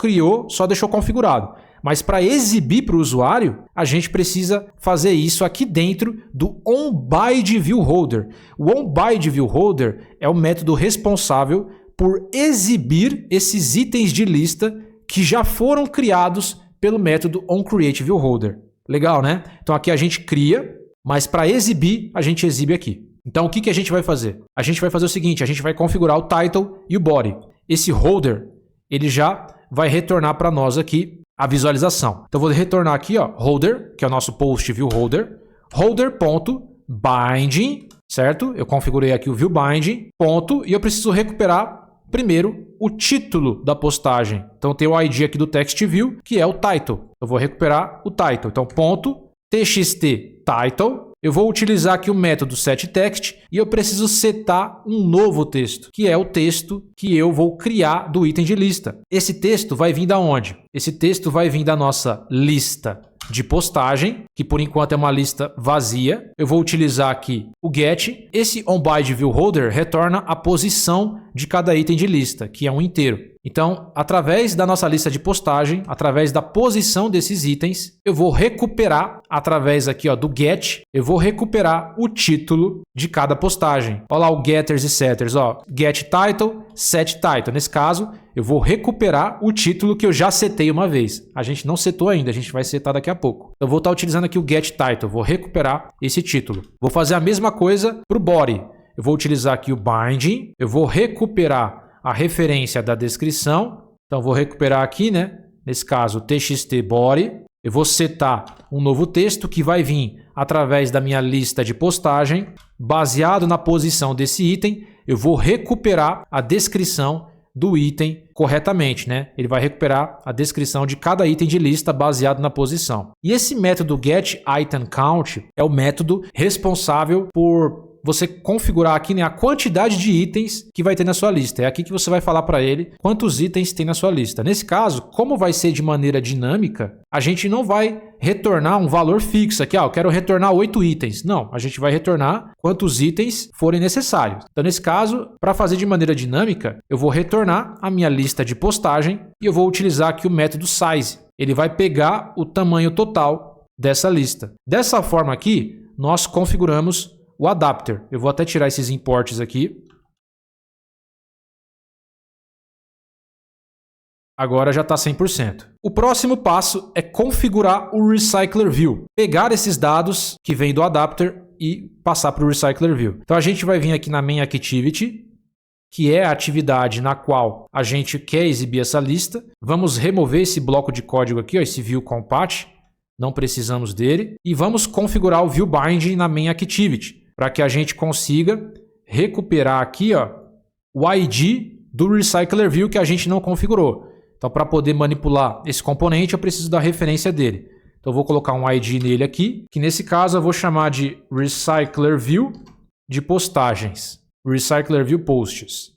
deixou configurado. Mas para exibir para o usuário, a gente precisa fazer isso aqui dentro do onByDeViewHolder. O onByDeViewHolder é o método responsável por exibir esses itens de lista que já foram criados pelo método onCreateViewHolder. Legal, né? Então aqui a gente cria, mas para exibir, a gente exibe aqui. Então o que a gente vai fazer? A gente vai fazer o seguinte, a gente vai configurar o title e o body. Esse holder, ele já vai retornar para nós aqui a visualização. Então eu vou retornar aqui, ó, holder, que é o nosso post viewHolder, holder.binding, certo? Eu configurei aqui o viewBinding, ponto, e eu preciso recuperar primeiro o título da postagem. Então tem o ID aqui do TextView, que é o title. Eu vou recuperar o title. Então ponto txt title. Eu vou utilizar aqui o método setText e eu preciso setar um novo texto, que é o texto que eu vou criar do item de lista. Esse texto vai vir da onde? Esse texto vai vir da nossa lista de postagem, que por enquanto é uma lista vazia. Eu vou utilizar aqui o get. Esse onByDeViewHolder retorna a posição de cada item de lista, que é um inteiro. Então, através da nossa lista de postagem, através da posição desses itens, eu vou recuperar, através aqui ó, do get, eu vou recuperar o título de cada postagem. Olha lá o getters e setters, ó, get title, set title. Nesse caso, eu vou recuperar o título que eu já setei uma vez. A gente não setou ainda, a gente vai setar daqui a pouco. Eu vou estar utilizando aqui o get title, vou recuperar esse título. Vou fazer a mesma coisa para o body. Eu vou utilizar aqui o binding, eu vou recuperar a referência da descrição. Então, vou recuperar aqui, né? Nesse caso, txt body. Eu vou setar um novo texto que vai vir através da minha lista de postagem. Baseado na posição desse item, eu vou recuperar a descrição do item corretamente, né? Ele vai recuperar a descrição de cada item de lista baseado na posição. E esse método getItemCount é o método responsável por você configurar aqui, né, a quantidade de itens que vai ter na sua lista. É aqui que você vai falar para ele quantos itens tem na sua lista. Nesse caso, como vai ser de maneira dinâmica, a gente não vai retornar um valor fixo aqui. Eu quero retornar 8 itens. Não, a gente vai retornar quantos itens forem necessários. Então, nesse caso, para fazer de maneira dinâmica, eu vou retornar a minha lista de postagem e eu vou utilizar aqui o método size. Ele vai pegar o tamanho total dessa lista. Dessa forma aqui, nós configuramos o adapter. Eu vou até tirar esses imports aqui. Agora já está 100%. O próximo passo é configurar o Recycler View. Pegar esses dados que vêm do adapter e passar para o Recycler View. Então a gente vai vir aqui na Main Activity, que é a atividade na qual a gente quer exibir essa lista. Vamos remover esse bloco de código aqui, ó, esse View Compat. Não precisamos dele. E vamos configurar o View Binding na Main Activity, para que a gente consiga recuperar aqui ó, o ID do Recycler View que a gente não configurou. Então, para poder manipular esse componente, eu preciso da referência dele. Então, eu vou colocar um ID nele aqui, que nesse caso eu vou chamar de Recycler View de postagens. Recycler View Posts.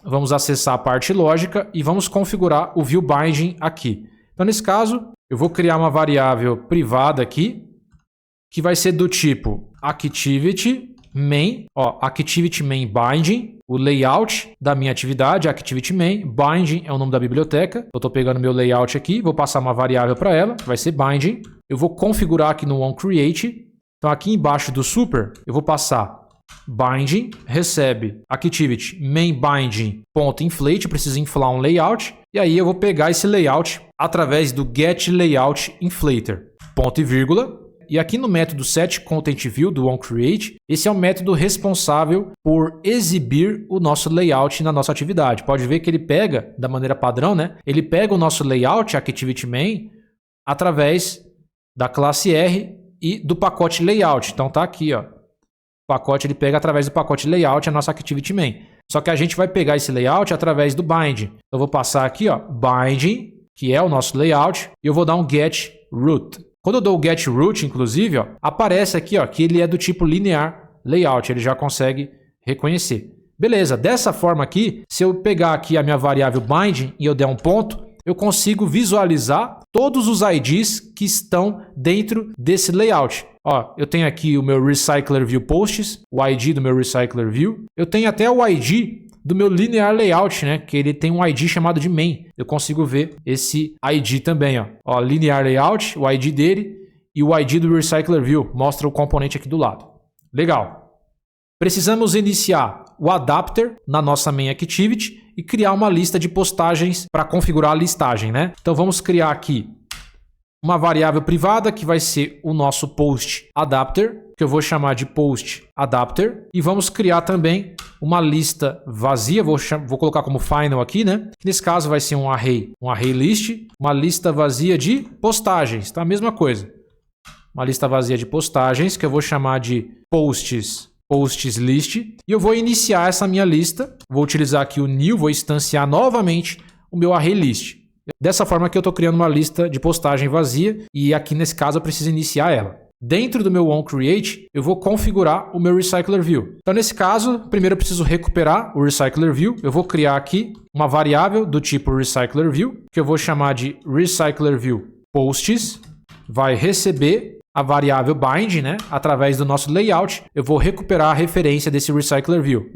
Vamos acessar a parte lógica e vamos configurar o View Binding aqui. Então, nesse caso, eu vou criar uma variável privada aqui, que vai ser do tipo Activity Main, ó, Activity Main Binding, o layout da minha atividade, Activity Main, Binding é o nome da biblioteca. Eu estou pegando meu layout aqui, vou passar uma variável para ela, que vai ser Binding. Eu vou configurar aqui no onCreate. Então aqui embaixo do super, eu vou passar Binding, recebe Activity Main Binding .inflate, preciso inflar um layout. E aí eu vou pegar esse layout através do getLayoutInflator, ponto e vírgula. E aqui no método setContentView do onCreate, esse é o método responsável por exibir o nosso layout na nossa atividade. Pode ver que ele pega, da maneira padrão, né? Ele pega o nosso layout, ActivityMain, através da classe R e do pacote layout. Então tá aqui, ó. O pacote ele pega através do pacote layout a nossa ActivityMain. Só que a gente vai pegar esse layout através do binding. Então eu vou passar aqui, ó, binding, que é o nosso layout, e eu vou dar um get root. Quando eu dou o get root, inclusive, ó, aparece aqui, ó, que ele é do tipo linear layout, ele já consegue reconhecer. Beleza, dessa forma aqui, se eu pegar aqui a minha variável binding e eu der um ponto, eu consigo visualizar todos os IDs que estão dentro desse layout. Ó, eu tenho aqui o meu Recycler View Posts, o ID do meu Recycler View. Eu tenho até o ID do meu Linear Layout, né? Que ele tem um ID chamado de main. Eu consigo ver esse ID também, ó. Ó, Linear Layout, o ID dele e o ID do Recycler View. Mostra o componente aqui do lado. Legal. Precisamos iniciar o adapter na nossa main activity e criar uma lista de postagens para configurar a listagem, né? Então vamos criar aqui uma variável privada que vai ser o nosso post adapter, que eu vou chamar de post adapter, e vamos criar também uma lista vazia, vou colocar como final aqui, né? Nesse caso vai ser um array list, uma lista vazia de postagens, tá? A mesma coisa. Uma lista vazia de postagens que eu vou chamar de posts list, e eu vou iniciar essa minha lista, vou utilizar aqui o new, vou instanciar novamente o meu array list. Dessa forma que eu estou criando uma lista de postagem vazia e aqui nesse caso eu preciso iniciar ela. Dentro do meu onCreate, eu vou configurar o meu Recycler View. Então nesse caso, primeiro eu preciso recuperar o Recycler View. Eu vou criar aqui uma variável do tipo Recycler View, que eu vou chamar de Recycler View Posts, vai receber a variável bind, né? Através do nosso layout, eu vou recuperar a referência desse Recycler View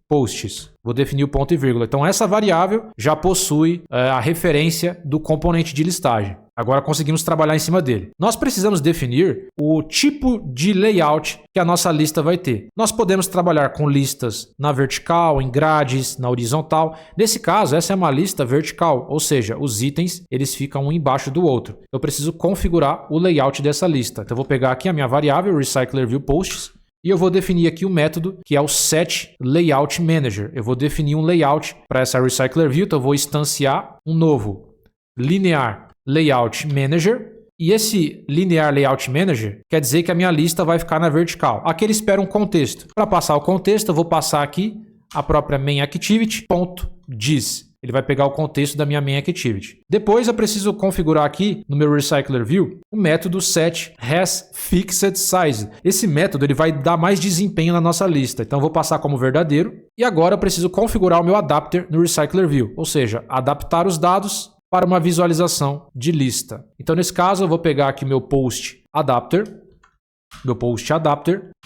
Posts. Vou definir o ponto e vírgula. Então essa variável já possui a referência do componente de listagem. Agora conseguimos trabalhar em cima dele. Nós precisamos definir o tipo de layout que a nossa lista vai ter. Nós podemos trabalhar com listas na vertical, em grades, na horizontal. Nesse caso, essa é uma lista vertical, ou seja, os itens eles ficam um embaixo do outro. Eu preciso configurar o layout dessa lista. Então eu vou pegar aqui a minha variável Recycler View Posts e eu vou definir aqui o método que é o setLayoutManager. Eu vou definir um layout para essa Recycler View, então eu vou instanciar um novo Linear Layout Manager, e esse Linear Layout Manager quer dizer que a minha lista vai ficar na vertical. Aqui ele espera um contexto. Para passar o contexto, eu vou passar aqui a própria main activity.dis. Ele vai pegar o contexto da minha main activity. Depois eu preciso configurar aqui no meu Recycler View o método setHasFixedSize. Esse método ele vai dar mais desempenho na nossa lista. Então eu vou passar como verdadeiro. E agora eu preciso configurar o meu adapter no Recycler View, ou seja, adaptar os dados para uma visualização de lista. Então, nesse caso, eu vou pegar aqui meu post adapter,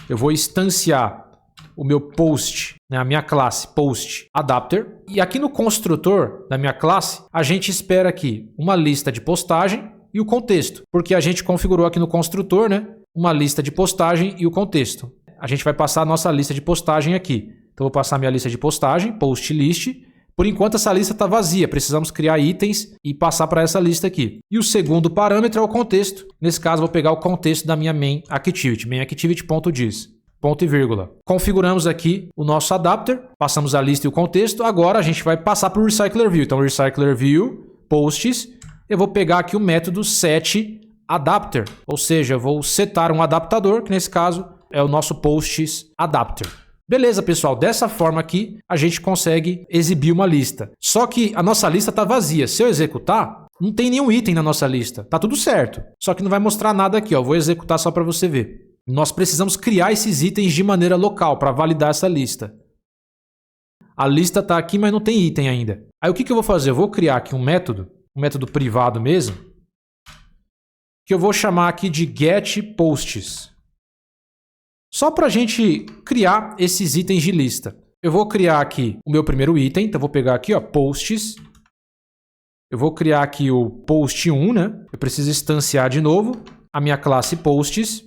eu vou instanciar o meu post, né, a minha classe post adapter, e aqui no construtor da minha classe, a gente espera aqui uma lista de postagem e o contexto, porque a gente configurou aqui no construtor, né, uma lista de postagem e o contexto. A gente vai passar a nossa lista de postagem aqui. Então, eu vou passar a minha lista de postagem, post list. Por enquanto, essa lista está vazia. Precisamos criar itens e passar para essa lista aqui. E o segundo parâmetro é o contexto. Nesse caso, vou pegar o contexto da minha main activity.dis. Ponto e vírgula. Configuramos aqui o nosso adapter. Passamos a lista e o contexto. Agora, a gente vai passar para o Recycler View. Então, Recycler View, Posts. Eu vou pegar aqui o método setAdapter. Ou seja, eu vou setar um adaptador, que nesse caso é o nosso Posts Adapter. Beleza, pessoal, dessa forma aqui a gente consegue exibir uma lista. Só que a nossa lista está vazia. Se eu executar, não tem nenhum item na nossa lista. Tá tudo certo. Só que não vai mostrar nada aqui, ó. Vou executar só para você ver. Nós precisamos criar esses itens de maneira local para validar essa lista. A lista está aqui, mas não tem item ainda. Aí o que eu vou fazer? Eu vou criar aqui um método privado mesmo, que eu vou chamar aqui de getPosts. Só para a gente criar esses itens de lista. Eu vou criar aqui o meu primeiro item. Então, eu vou pegar aqui, ó, posts. Eu vou criar aqui o post 1, né? Eu preciso instanciar de novo a minha classe posts.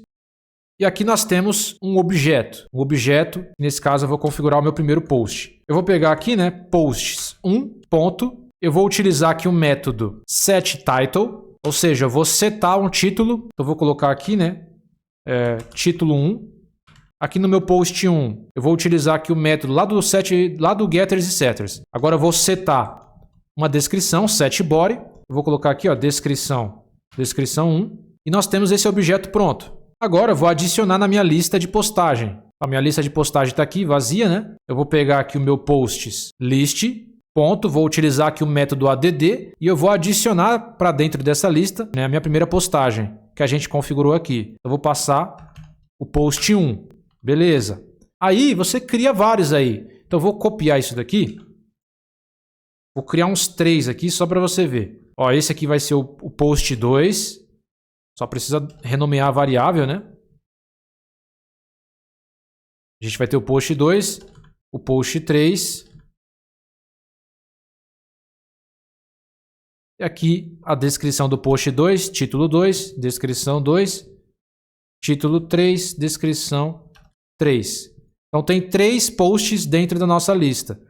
E aqui nós temos um objeto. Um objeto, nesse caso, eu vou configurar o meu primeiro post. Eu vou pegar aqui, né, posts 1, ponto. Eu vou utilizar aqui o método setTitle. Ou seja, eu vou setar um título, eu vou colocar aqui, né? Título 1. Aqui no meu post 1, eu vou utilizar aqui o método lá do getters e setters. Agora eu vou setar uma descrição, setBody. Eu vou colocar aqui, ó, descrição 1. E nós temos esse objeto pronto. Agora eu vou adicionar na minha lista de postagem. A minha lista de postagem está aqui, vazia, né? Eu vou pegar aqui o meu posts list, ponto, vou utilizar aqui o método add e eu vou adicionar para dentro dessa lista, né, a minha primeira postagem que a gente configurou aqui. Eu vou passar o post 1. Beleza. Aí você cria vários aí. Então eu vou copiar isso daqui. Vou criar uns 3 aqui só para você ver. Ó, esse aqui vai ser o post 2. Só precisa renomear a variável, né? A gente vai ter o post 2, o post 3. E aqui a descrição do post 2, título 2, descrição 2, título 3, descrição 3. Então tem 3 posts dentro da nossa lista.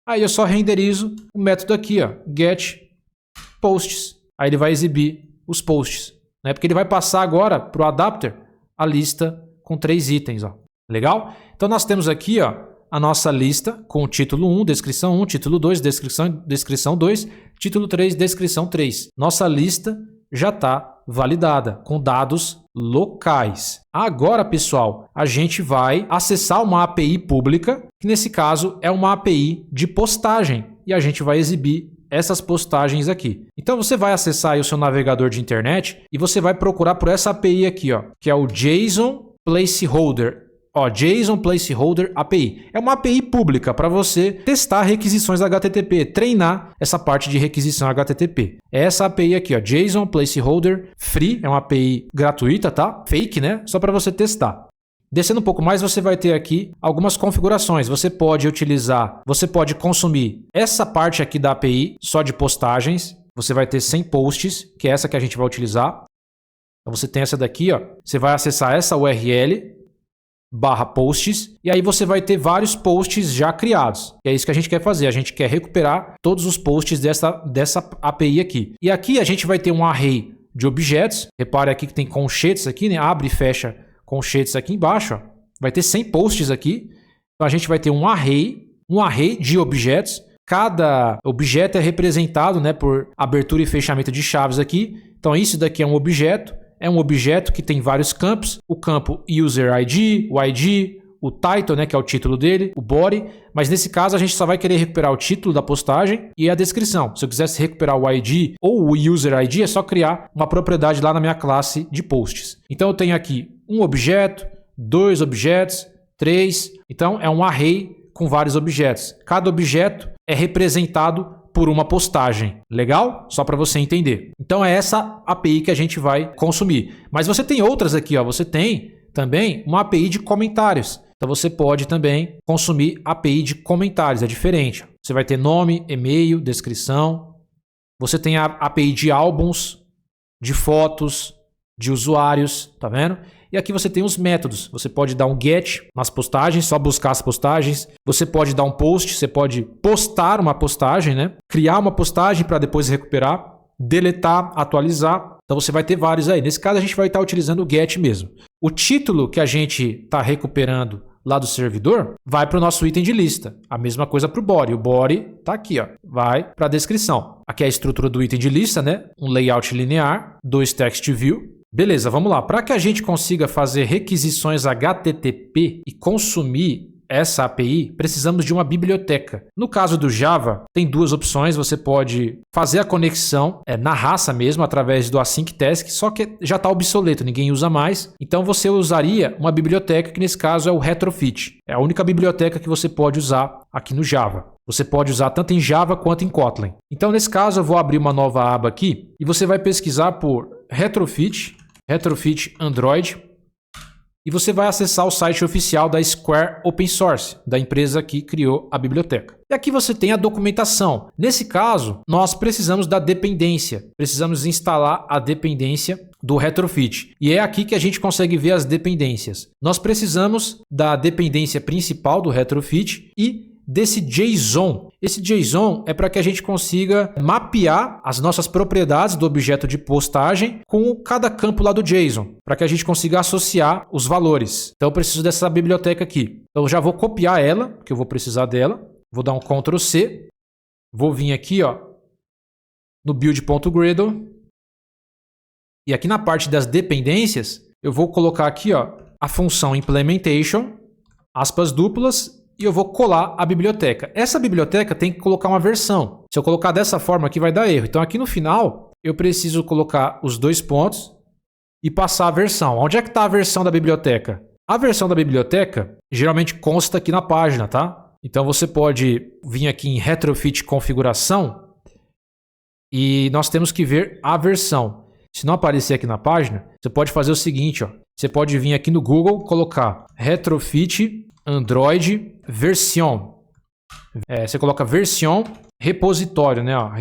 Aí eu só renderizo o método aqui, ó, getPosts. Aí ele vai exibir os posts, né? Porque ele vai passar agora para o adapter a lista com 3 itens, ó. Legal? Então nós temos aqui, ó, a nossa lista com o título 1, descrição 1, título 2, descrição 2, título 3, descrição 3. Nossa lista já está validada com dados locais. Agora, pessoal, a gente vai acessar uma API pública, que nesse caso é uma API de postagem, e a gente vai exibir essas postagens aqui. Então você vai acessar aí o seu navegador de internet e você vai procurar por essa API aqui, ó, que é o JSON Placeholder. Ó, JSON Placeholder API. É uma API pública para você testar requisições HTTP, treinar essa parte de requisição HTTP. É essa API aqui, ó, JSON Placeholder Free, é uma API gratuita, tá? Fake, né? Só para você testar. Descendo um pouco mais, você vai ter aqui algumas configurações. Você pode consumir essa parte aqui da API só de postagens. Você vai ter 100 posts, que é essa que a gente vai utilizar. Então você tem essa daqui, ó. Você vai acessar essa URL /posts, e aí você vai ter vários posts já criados. E é isso que a gente quer fazer, a gente quer recuperar todos os posts dessa API aqui. E aqui a gente vai ter um array de objetos, repare aqui que tem conchetes aqui, né? Abre e fecha conchetes aqui embaixo, ó. Vai ter 100 posts aqui, então a gente vai ter um array de objetos, cada objeto é representado, né, por abertura e fechamento de chaves aqui, então isso daqui é um objeto que tem vários campos, o campo User ID, o ID, o title, né, que é o título dele, o body, mas nesse caso a gente só vai querer recuperar o título da postagem e a descrição. Se eu quisesse recuperar o ID ou o User ID, é só criar uma propriedade lá na minha classe de posts. Então eu tenho aqui um objeto, 2 objetos, 3, então é um array com vários objetos. Cada objeto é representado por uma postagem. Legal? Só para você entender. Então é essa API que a gente vai consumir. Mas você tem outras aqui, ó. Você tem também uma API de comentários. Então você pode também consumir API de comentários. É diferente. Você vai ter nome, e-mail, descrição. Você tem a API de álbuns, de fotos, de usuários. Tá vendo? E aqui você tem os métodos. Você pode dar um get nas postagens, só buscar as postagens. Você pode dar um post, você pode postar uma postagem, né? Criar uma postagem para depois recuperar, deletar, atualizar. Então você vai ter vários aí. Nesse caso a gente vai estar utilizando o get mesmo. O título que a gente está recuperando lá do servidor vai para o nosso item de lista. A mesma coisa para o body. O body está aqui, ó. Vai para a descrição. Aqui é a estrutura do item de lista, né? Um layout linear, 2 text view. Beleza, vamos lá. Para que a gente consiga fazer requisições HTTP e consumir essa API, precisamos de uma biblioteca. No caso do Java, tem 2 opções. Você pode fazer a conexão na raça mesmo, através do async task, só que já está obsoleto, ninguém usa mais. Então você usaria uma biblioteca, que nesse caso é o retrofit. É a única biblioteca que você pode usar aqui no Java. Você pode usar tanto em Java quanto em Kotlin. Então, nesse caso, eu vou abrir uma nova aba aqui e você vai pesquisar por retrofit Android, e você vai acessar o site oficial da Square Open Source, da empresa que criou a biblioteca. E aqui você tem a documentação. Nesse caso, nós precisamos da dependência. Precisamos instalar a dependência do retrofit. E é aqui que a gente consegue ver as dependências. Nós precisamos da dependência principal do retrofit e desse JSON. Esse JSON é para que a gente consiga mapear as nossas propriedades do objeto de postagem com cada campo lá do JSON, para que a gente consiga associar os valores. Então eu preciso dessa biblioteca aqui. Então eu já vou copiar ela, porque eu vou precisar dela. Vou dar um Ctrl C. Vou vir aqui, ó, no build.gradle. E aqui na parte das dependências, eu vou colocar aqui, ó, a função implementation, aspas duplas, e eu vou colar a biblioteca. Essa biblioteca tem que colocar uma versão. Se eu colocar dessa forma aqui, vai dar erro. Então aqui no final, eu preciso colocar os 2 pontos e passar a versão. Onde é que está a versão da biblioteca? A versão da biblioteca geralmente consta aqui na página, tá? Então você pode vir aqui em retrofit configuração e nós temos que ver a versão. Se não aparecer aqui na página, você pode fazer o seguinte, ó. Você pode vir aqui no Google, colocar retrofit Android version. Você coloca version repositório, né? Ó,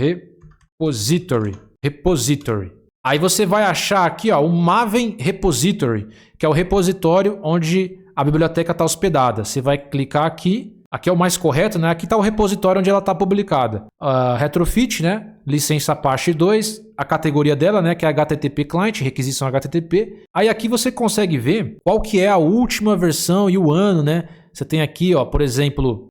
repository. Aí você vai achar aqui, ó, o Maven Repository, que é o repositório onde a biblioteca está hospedada. Você vai clicar aqui. Aqui é o mais correto, né? Aqui está o repositório onde ela está publicada. Retrofit, né? Licença Apache 2, a categoria dela, né? Que é HTTP Client, requisição HTTP. Aí aqui você consegue ver qual que é a última versão e o ano, né? Você tem aqui, ó, por exemplo,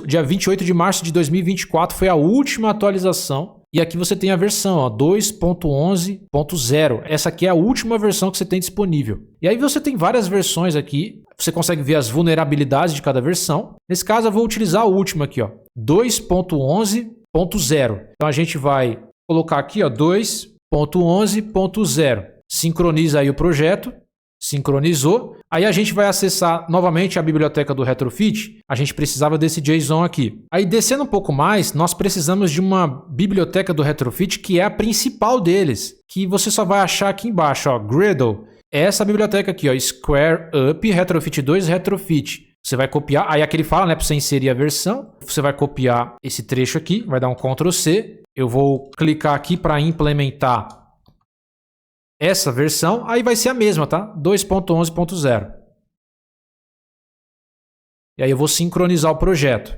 dia 28 de março de 2024 foi a última atualização. E aqui você tem a versão 2.11.0. Essa aqui é a última versão que você tem disponível. E aí você tem várias versões aqui. Você consegue ver as vulnerabilidades de cada versão. Nesse caso, eu vou utilizar a última aqui, 2.11.0. Então a gente vai colocar aqui 2.11.0. Sincroniza aí o projeto. Sincronizou. Aí a gente vai acessar novamente a biblioteca do retrofit. A gente precisava desse JSON aqui. Aí descendo um pouco mais, nós precisamos de uma biblioteca do retrofit que é a principal deles, que você só vai achar aqui embaixo, Gradle. É essa biblioteca aqui, Square Up Retrofit 2 Retrofit. Você vai copiar, aí aqui ele fala, né, para você inserir a versão. Você vai copiar esse trecho aqui, vai dar um Ctrl C. Eu vou clicar aqui para implementar essa versão, aí vai ser a mesma, tá? 2.11.0. E aí eu vou sincronizar o projeto.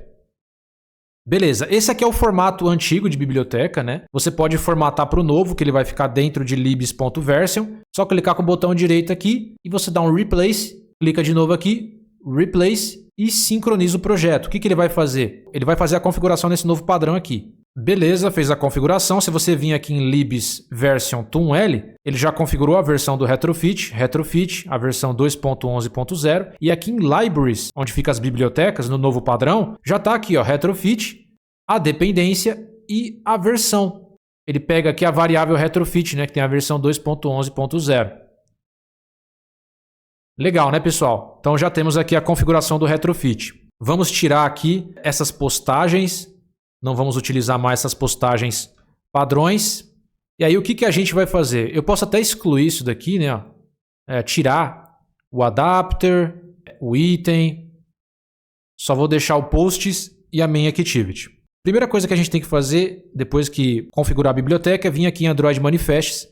Beleza, esse aqui é o formato antigo de biblioteca, né? Você pode formatar para o novo, que ele vai ficar dentro de libs.version. Só clicar com o botão direito aqui e você dá um replace, clica de novo aqui, replace e sincroniza o projeto. O que ele vai fazer? Ele vai fazer a configuração nesse novo padrão aqui. Beleza, fez a configuração. Se você vir aqui em libs version ToonL, ele já configurou a versão do retrofit, a versão 2.11.0. E aqui em libraries, onde fica as bibliotecas, no novo padrão, já está aqui, retrofit, a dependência e a versão. Ele pega aqui a variável retrofit, né, que tem a versão 2.11.0. Legal, né, pessoal? Então já temos aqui a configuração do retrofit. Vamos tirar aqui essas postagens. Não vamos utilizar mais essas postagens padrões. E aí o que a gente vai fazer? Eu posso até excluir isso daqui, né? Tirar o adapter, o item. Só vou deixar o posts e a main activity. Primeira coisa que a gente tem que fazer, depois que configurar a biblioteca, é vir aqui em Android Manifests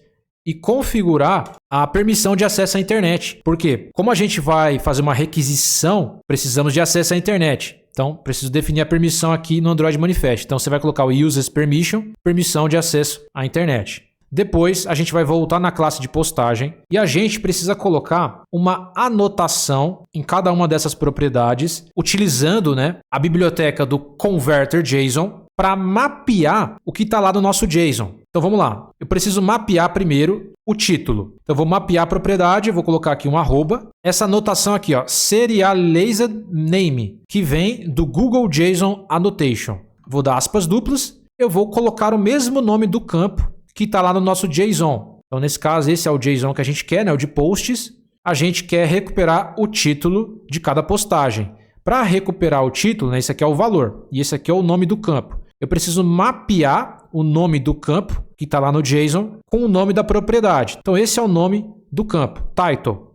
e configurar a permissão de acesso à internet. Por quê? Como a gente vai fazer uma requisição, precisamos de acesso à internet. Então, preciso definir a permissão aqui no Android Manifest. Então, você vai colocar o Users Permission, permissão de acesso à internet. Depois, a gente vai voltar na classe de postagem e a gente precisa colocar uma anotação em cada uma dessas propriedades, utilizando, né, a biblioteca do converter.json para mapear o que está lá no nosso JSON. Então, vamos lá. Eu preciso mapear primeiro o título. Então, eu vou mapear a propriedade, eu vou colocar aqui um arroba. Essa anotação aqui, serialized name, que vem do Google JSON Annotation. Vou dar aspas duplas. Eu vou colocar o mesmo nome do campo que está lá no nosso JSON. Então, nesse caso, esse é o JSON que a gente quer, né? O de posts. A gente quer recuperar o título de cada postagem. Para recuperar o título, né? Esse aqui é o valor e esse aqui é o nome do campo. Eu preciso mapear o nome do campo que está lá no JSON com o nome da propriedade. Então, esse é o nome do campo, title.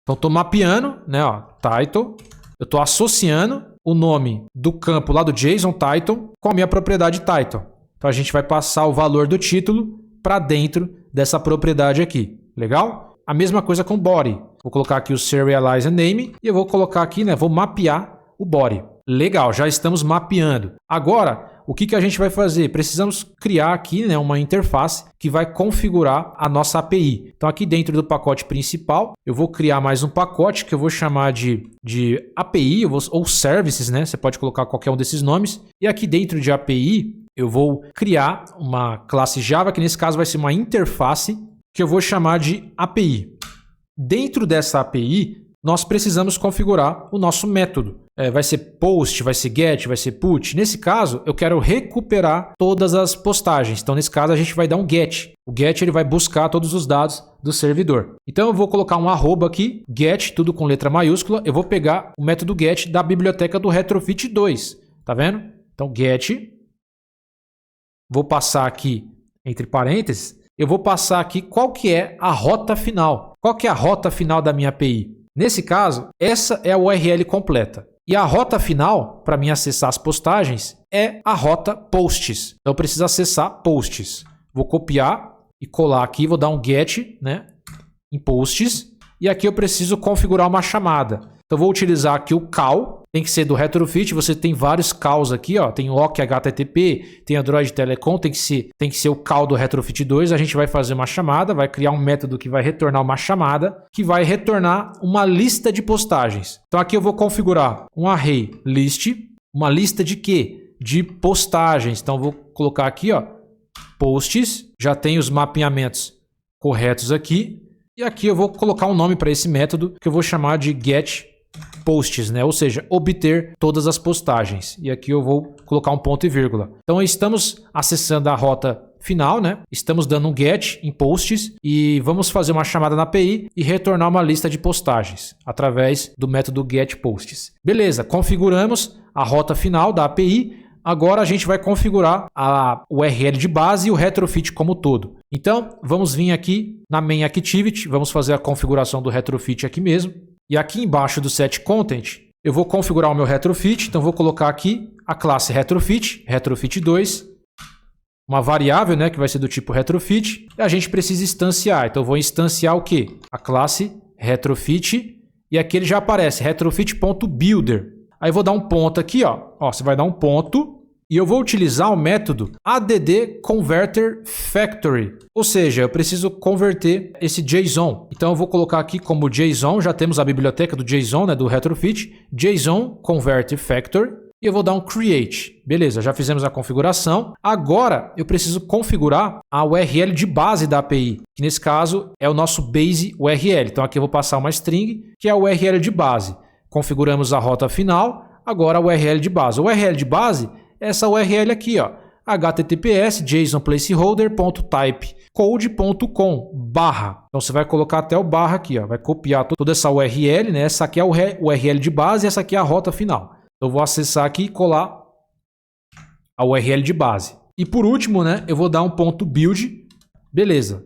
Então, estou mapeando, né? Title. Eu estou associando o nome do campo lá do JSON title com a minha propriedade title. Então, a gente vai passar o valor do título para dentro dessa propriedade aqui. Legal? A mesma coisa com body. Vou colocar aqui o serialized name e eu vou colocar aqui, né? Vou mapear o body. Legal, já estamos mapeando. Agora, o que a gente vai fazer? Precisamos criar aqui, né, uma interface que vai configurar a nossa API. Então aqui dentro do pacote principal, eu vou criar mais um pacote que eu vou chamar de API ou Services, né? Você pode colocar qualquer um desses nomes. E aqui dentro de API, eu vou criar uma classe Java, que nesse caso vai ser uma interface, que eu vou chamar de API. Dentro dessa API, nós precisamos configurar o nosso método. Vai ser post, vai ser get, vai ser put. Nesse caso, eu quero recuperar todas as postagens. Então, nesse caso, a gente vai dar um get. O get ele vai buscar todos os dados do servidor. Então, eu vou colocar um arroba aqui, get, tudo com letra maiúscula. Eu vou pegar o método get da biblioteca do Retrofit 2. Tá vendo? Então, get. Vou passar aqui, entre parênteses, eu vou passar aqui qual que é a rota final. Qual que é a rota final da minha API? Nesse caso, essa é a URL completa. E a rota final, para mim acessar as postagens, é a rota posts. Então eu preciso acessar posts. Vou copiar e colar aqui, vou dar um get, né, em posts. E aqui eu preciso configurar uma chamada. Então eu vou utilizar aqui o call, tem que ser do Retrofit, você tem vários calls aqui, ó, tem o OK HTTP, tem Android Telecom, tem que ser o call do Retrofit 2, a gente vai fazer uma chamada, vai criar um método que vai retornar uma chamada, que vai retornar uma lista de postagens. Então aqui eu vou configurar um array list, uma lista de quê? De postagens. Então eu vou colocar aqui, ó, posts, já tem os mapeamentos corretos aqui, e aqui eu vou colocar um nome para esse método que eu vou chamar de get posts, né? Ou seja, obter todas as postagens. E aqui eu vou colocar um ponto e vírgula. Então estamos acessando a rota final, né? Estamos dando um get em posts e vamos fazer uma chamada na API e retornar uma lista de postagens através do método getPosts. Beleza, configuramos a rota final da API. Agora a gente vai configurar a URL de base e o Retrofit como todo. Então, vamos vir aqui na Main Activity, vamos fazer a configuração do Retrofit aqui mesmo. E aqui embaixo do Set Content, eu vou configurar o meu Retrofit. Então, vou colocar aqui a classe Retrofit, Retrofit 2, uma variável, né, que vai ser do tipo Retrofit. E a gente precisa instanciar. Então, eu vou instanciar o quê? A classe Retrofit. E aqui ele já aparece, retrofit.builder. Aí eu vou dar um ponto aqui, ó. Você vai dar um ponto. E eu vou utilizar o método add_converter_factory. Ou seja, eu preciso converter esse JSON. Então eu vou colocar aqui como JSON, já temos a biblioteca do JSON, né, do Retrofit, JSON converter factory, e eu vou dar um create. Beleza, já fizemos a configuração. Agora eu preciso configurar a URL de base da API, que nesse caso é o nosso base URL. Então aqui eu vou passar uma string, que é a URL de base. Configuramos a rota final, agora a URL de base. A URL de base essa URL aqui, ó, https jasonplaceholder.type code.com /. Então você vai colocar até o barra aqui, ó, vai copiar toda essa URL, né? Essa aqui é a URL de base, essa aqui é a rota final. Então eu vou acessar aqui e colar a URL de base. E por último, né, eu vou dar um ponto build. Beleza.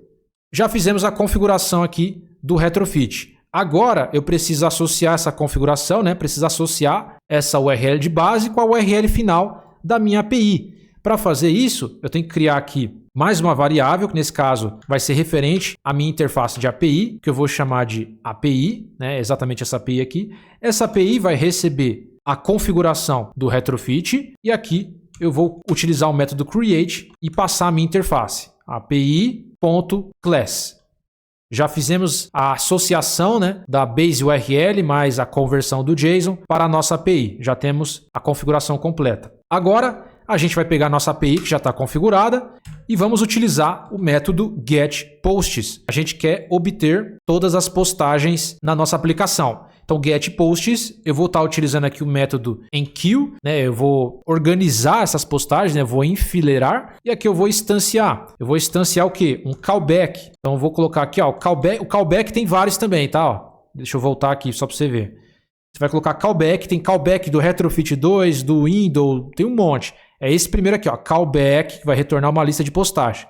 Já fizemos a configuração aqui do Retrofit. Agora eu preciso associar essa configuração, né? Preciso associar essa URL de base com a URL final da minha API. Para fazer isso, eu tenho que criar aqui mais uma variável, que nesse caso vai ser referente à minha interface de API, que eu vou chamar de API, né? Exatamente essa API aqui. Essa API vai receber a configuração do Retrofit e aqui eu vou utilizar o método create e passar a minha interface, api.class. Já fizemos a associação, né, da base URL mais a conversão do JSON para a nossa API. Já temos a configuração completa. Agora, a gente vai pegar a nossa API, que já está configurada, e vamos utilizar o método getPosts. A gente quer obter todas as postagens na nossa aplicação. Então, getPosts, eu vou estar utilizando aqui o método enqueue, né? Eu vou organizar essas postagens, né? Eu vou enfileirar, e aqui eu vou instanciar. Eu vou instanciar o quê? Um callback. Então, eu vou colocar aqui, ó, o callback tem vários também, tá? Ó, deixa eu voltar aqui só para você ver. Você vai colocar callback, tem callback do Retrofit 2, do Windows, tem um monte. É esse primeiro aqui, ó, callback, que vai retornar uma lista de postagem.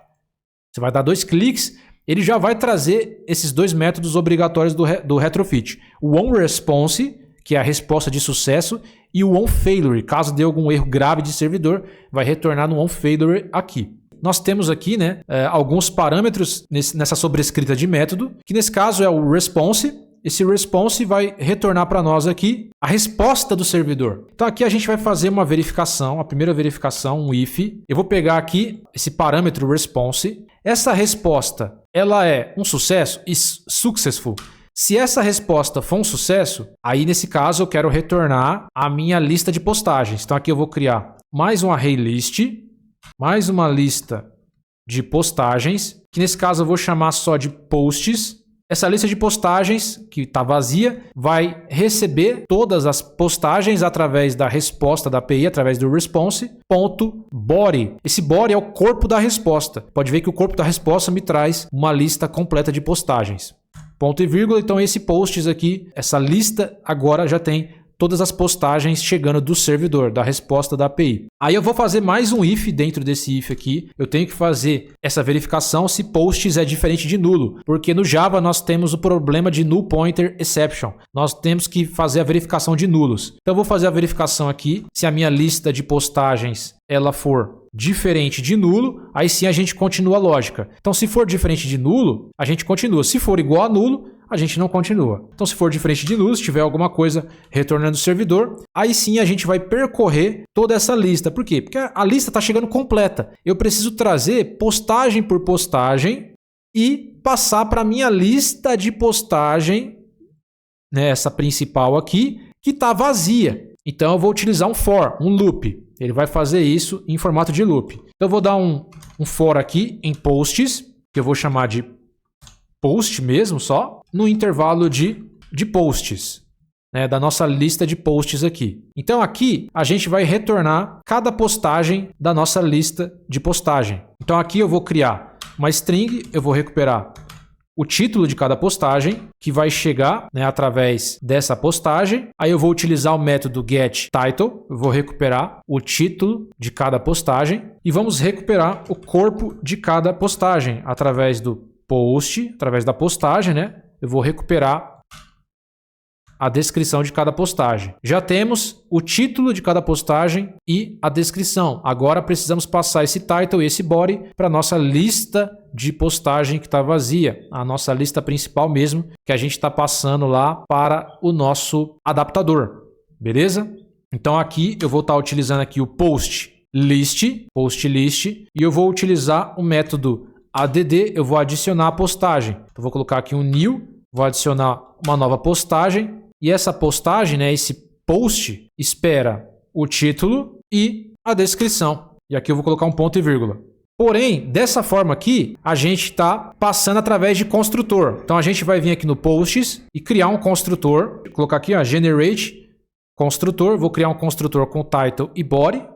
Você vai dar 2 cliques, ele já vai trazer esses 2 métodos obrigatórios do Retrofit. O onResponse, que é a resposta de sucesso, e o onFailure, caso dê algum erro grave de servidor, vai retornar no onFailure aqui. Nós temos aqui, né, alguns parâmetros nessa sobrescrita de método, que nesse caso é o response, esse response vai retornar para nós aqui a resposta do servidor. Então aqui a gente vai fazer uma verificação, a primeira verificação, um if. Eu vou pegar aqui esse parâmetro response. Essa resposta, ela é um sucesso? Is successful. Se essa resposta for um sucesso, aí nesse caso eu quero retornar a minha lista de postagens. Então aqui eu vou criar mais um array list, mais uma lista de postagens, que nesse caso eu vou chamar só de posts. Essa lista de postagens, que está vazia, vai receber todas as postagens através da resposta da API, através do response.body. Esse body é o corpo da resposta. Pode ver que o corpo da resposta me traz uma lista completa de postagens. Ponto e vírgula, então esse posts aqui, essa lista agora já tem todas as postagens chegando do servidor, da resposta da API. Aí eu vou fazer mais um if dentro desse if aqui. Eu tenho que fazer essa verificação se posts é diferente de nulo, porque no Java nós temos o problema de null pointer exception. Nós temos que fazer a verificação de nulos. Então eu vou fazer a verificação aqui, se a minha lista de postagens ela for diferente de nulo, aí sim a gente continua a lógica. Então se for diferente de nulo, a gente continua. Se for igual a nulo, a gente não continua. Então se for diferente de nulo, se tiver alguma coisa retornando do servidor, aí sim a gente vai percorrer toda essa lista. Por quê? Porque a lista está chegando completa. Eu preciso trazer postagem por postagem e passar para a minha lista de postagem, né, essa principal aqui, que está vazia. Então eu vou utilizar um for, um loop. Ele vai fazer isso em formato de loop. Então eu vou dar um for aqui em posts, que eu vou chamar de post mesmo só, no intervalo de posts, né, da nossa lista de posts aqui. Então aqui a gente vai retornar cada postagem da nossa lista de postagem. Então aqui eu vou criar uma string, eu vou recuperar o título de cada postagem, que vai chegar, né, através dessa postagem. Aí eu vou utilizar o método getTitle, eu vou recuperar o título de cada postagem e vamos recuperar o corpo de cada postagem através do post, através da postagem, né? Eu vou recuperar a descrição de cada postagem. Já temos o título de cada postagem e a descrição. Agora precisamos passar esse title e esse body para a nossa lista de postagem que está vazia, a nossa lista principal mesmo, que a gente está passando lá para o nosso adaptador. Beleza? Então aqui eu vou estar utilizando aqui o post list, e eu vou utilizar o método add, eu vou adicionar a postagem. Então vou colocar aqui um new, vou adicionar uma nova postagem. E essa postagem, né, esse post, espera o título e a descrição. E aqui eu vou colocar um ponto e vírgula. Porém, dessa forma aqui, a gente está passando através de construtor. Então a gente vai vir aqui no posts e criar um construtor. Vou colocar aqui, ó, generate construtor. Vou criar um construtor com title e body.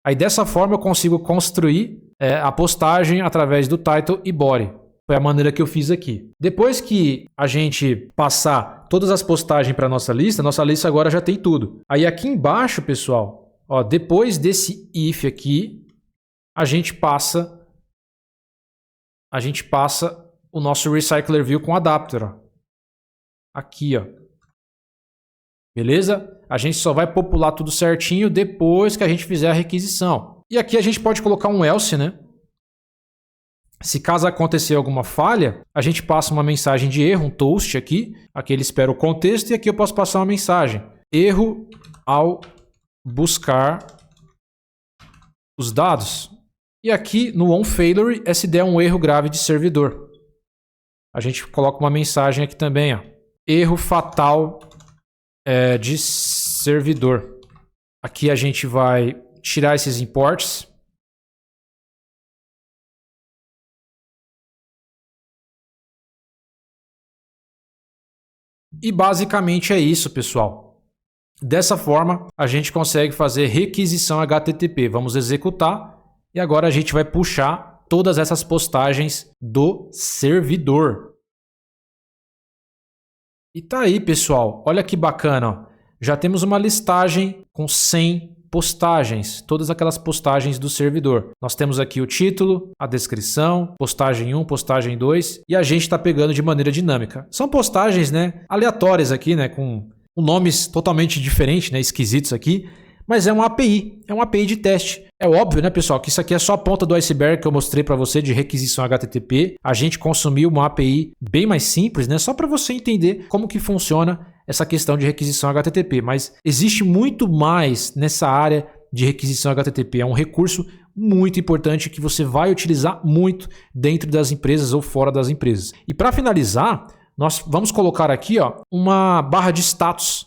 Aí dessa forma eu consigo construir a postagem através do title e body. Foi a maneira que eu fiz aqui. Depois que a gente passar todas as postagens para a nossa lista agora já tem tudo. Aí aqui embaixo, pessoal, ó, depois desse if aqui, a gente passa o nosso recycler view com adapter. Ó. Aqui, ó. Beleza? A gente só vai popular tudo certinho depois que a gente fizer a requisição. E aqui a gente pode colocar um else, né? Se caso acontecer alguma falha, a gente passa uma mensagem de erro, um toast aqui. Aqui ele espera o contexto e aqui eu posso passar uma mensagem. Erro ao buscar os dados. E aqui no onFailure, essa ideia é um erro grave de servidor. A gente coloca uma mensagem aqui também, ó. Erro fatal de servidor. Aqui a gente vai tirar esses imports. E basicamente é isso, pessoal. Dessa forma, a gente consegue fazer requisição HTTP. Vamos executar e agora a gente vai puxar todas essas postagens do servidor. E tá aí, pessoal. Olha que bacana. Ó. Já temos uma listagem com 100 postagens, todas aquelas postagens do servidor. Nós temos aqui o título, a descrição, postagem 1, postagem 2 e a gente está pegando de maneira dinâmica. São postagens, né, aleatórias aqui, né, com nomes totalmente diferentes, né, esquisitos aqui, mas é uma API de teste. É óbvio, né, pessoal, que isso aqui é só a ponta do iceberg que eu mostrei para você de requisição HTTP. A gente consumiu uma API bem mais simples, né, só para você entender como que funciona essa questão de requisição HTTP. Mas existe muito mais nessa área de requisição HTTP. É um recurso muito importante que você vai utilizar muito dentro das empresas ou fora das empresas. E para finalizar, nós vamos colocar aqui uma barra de status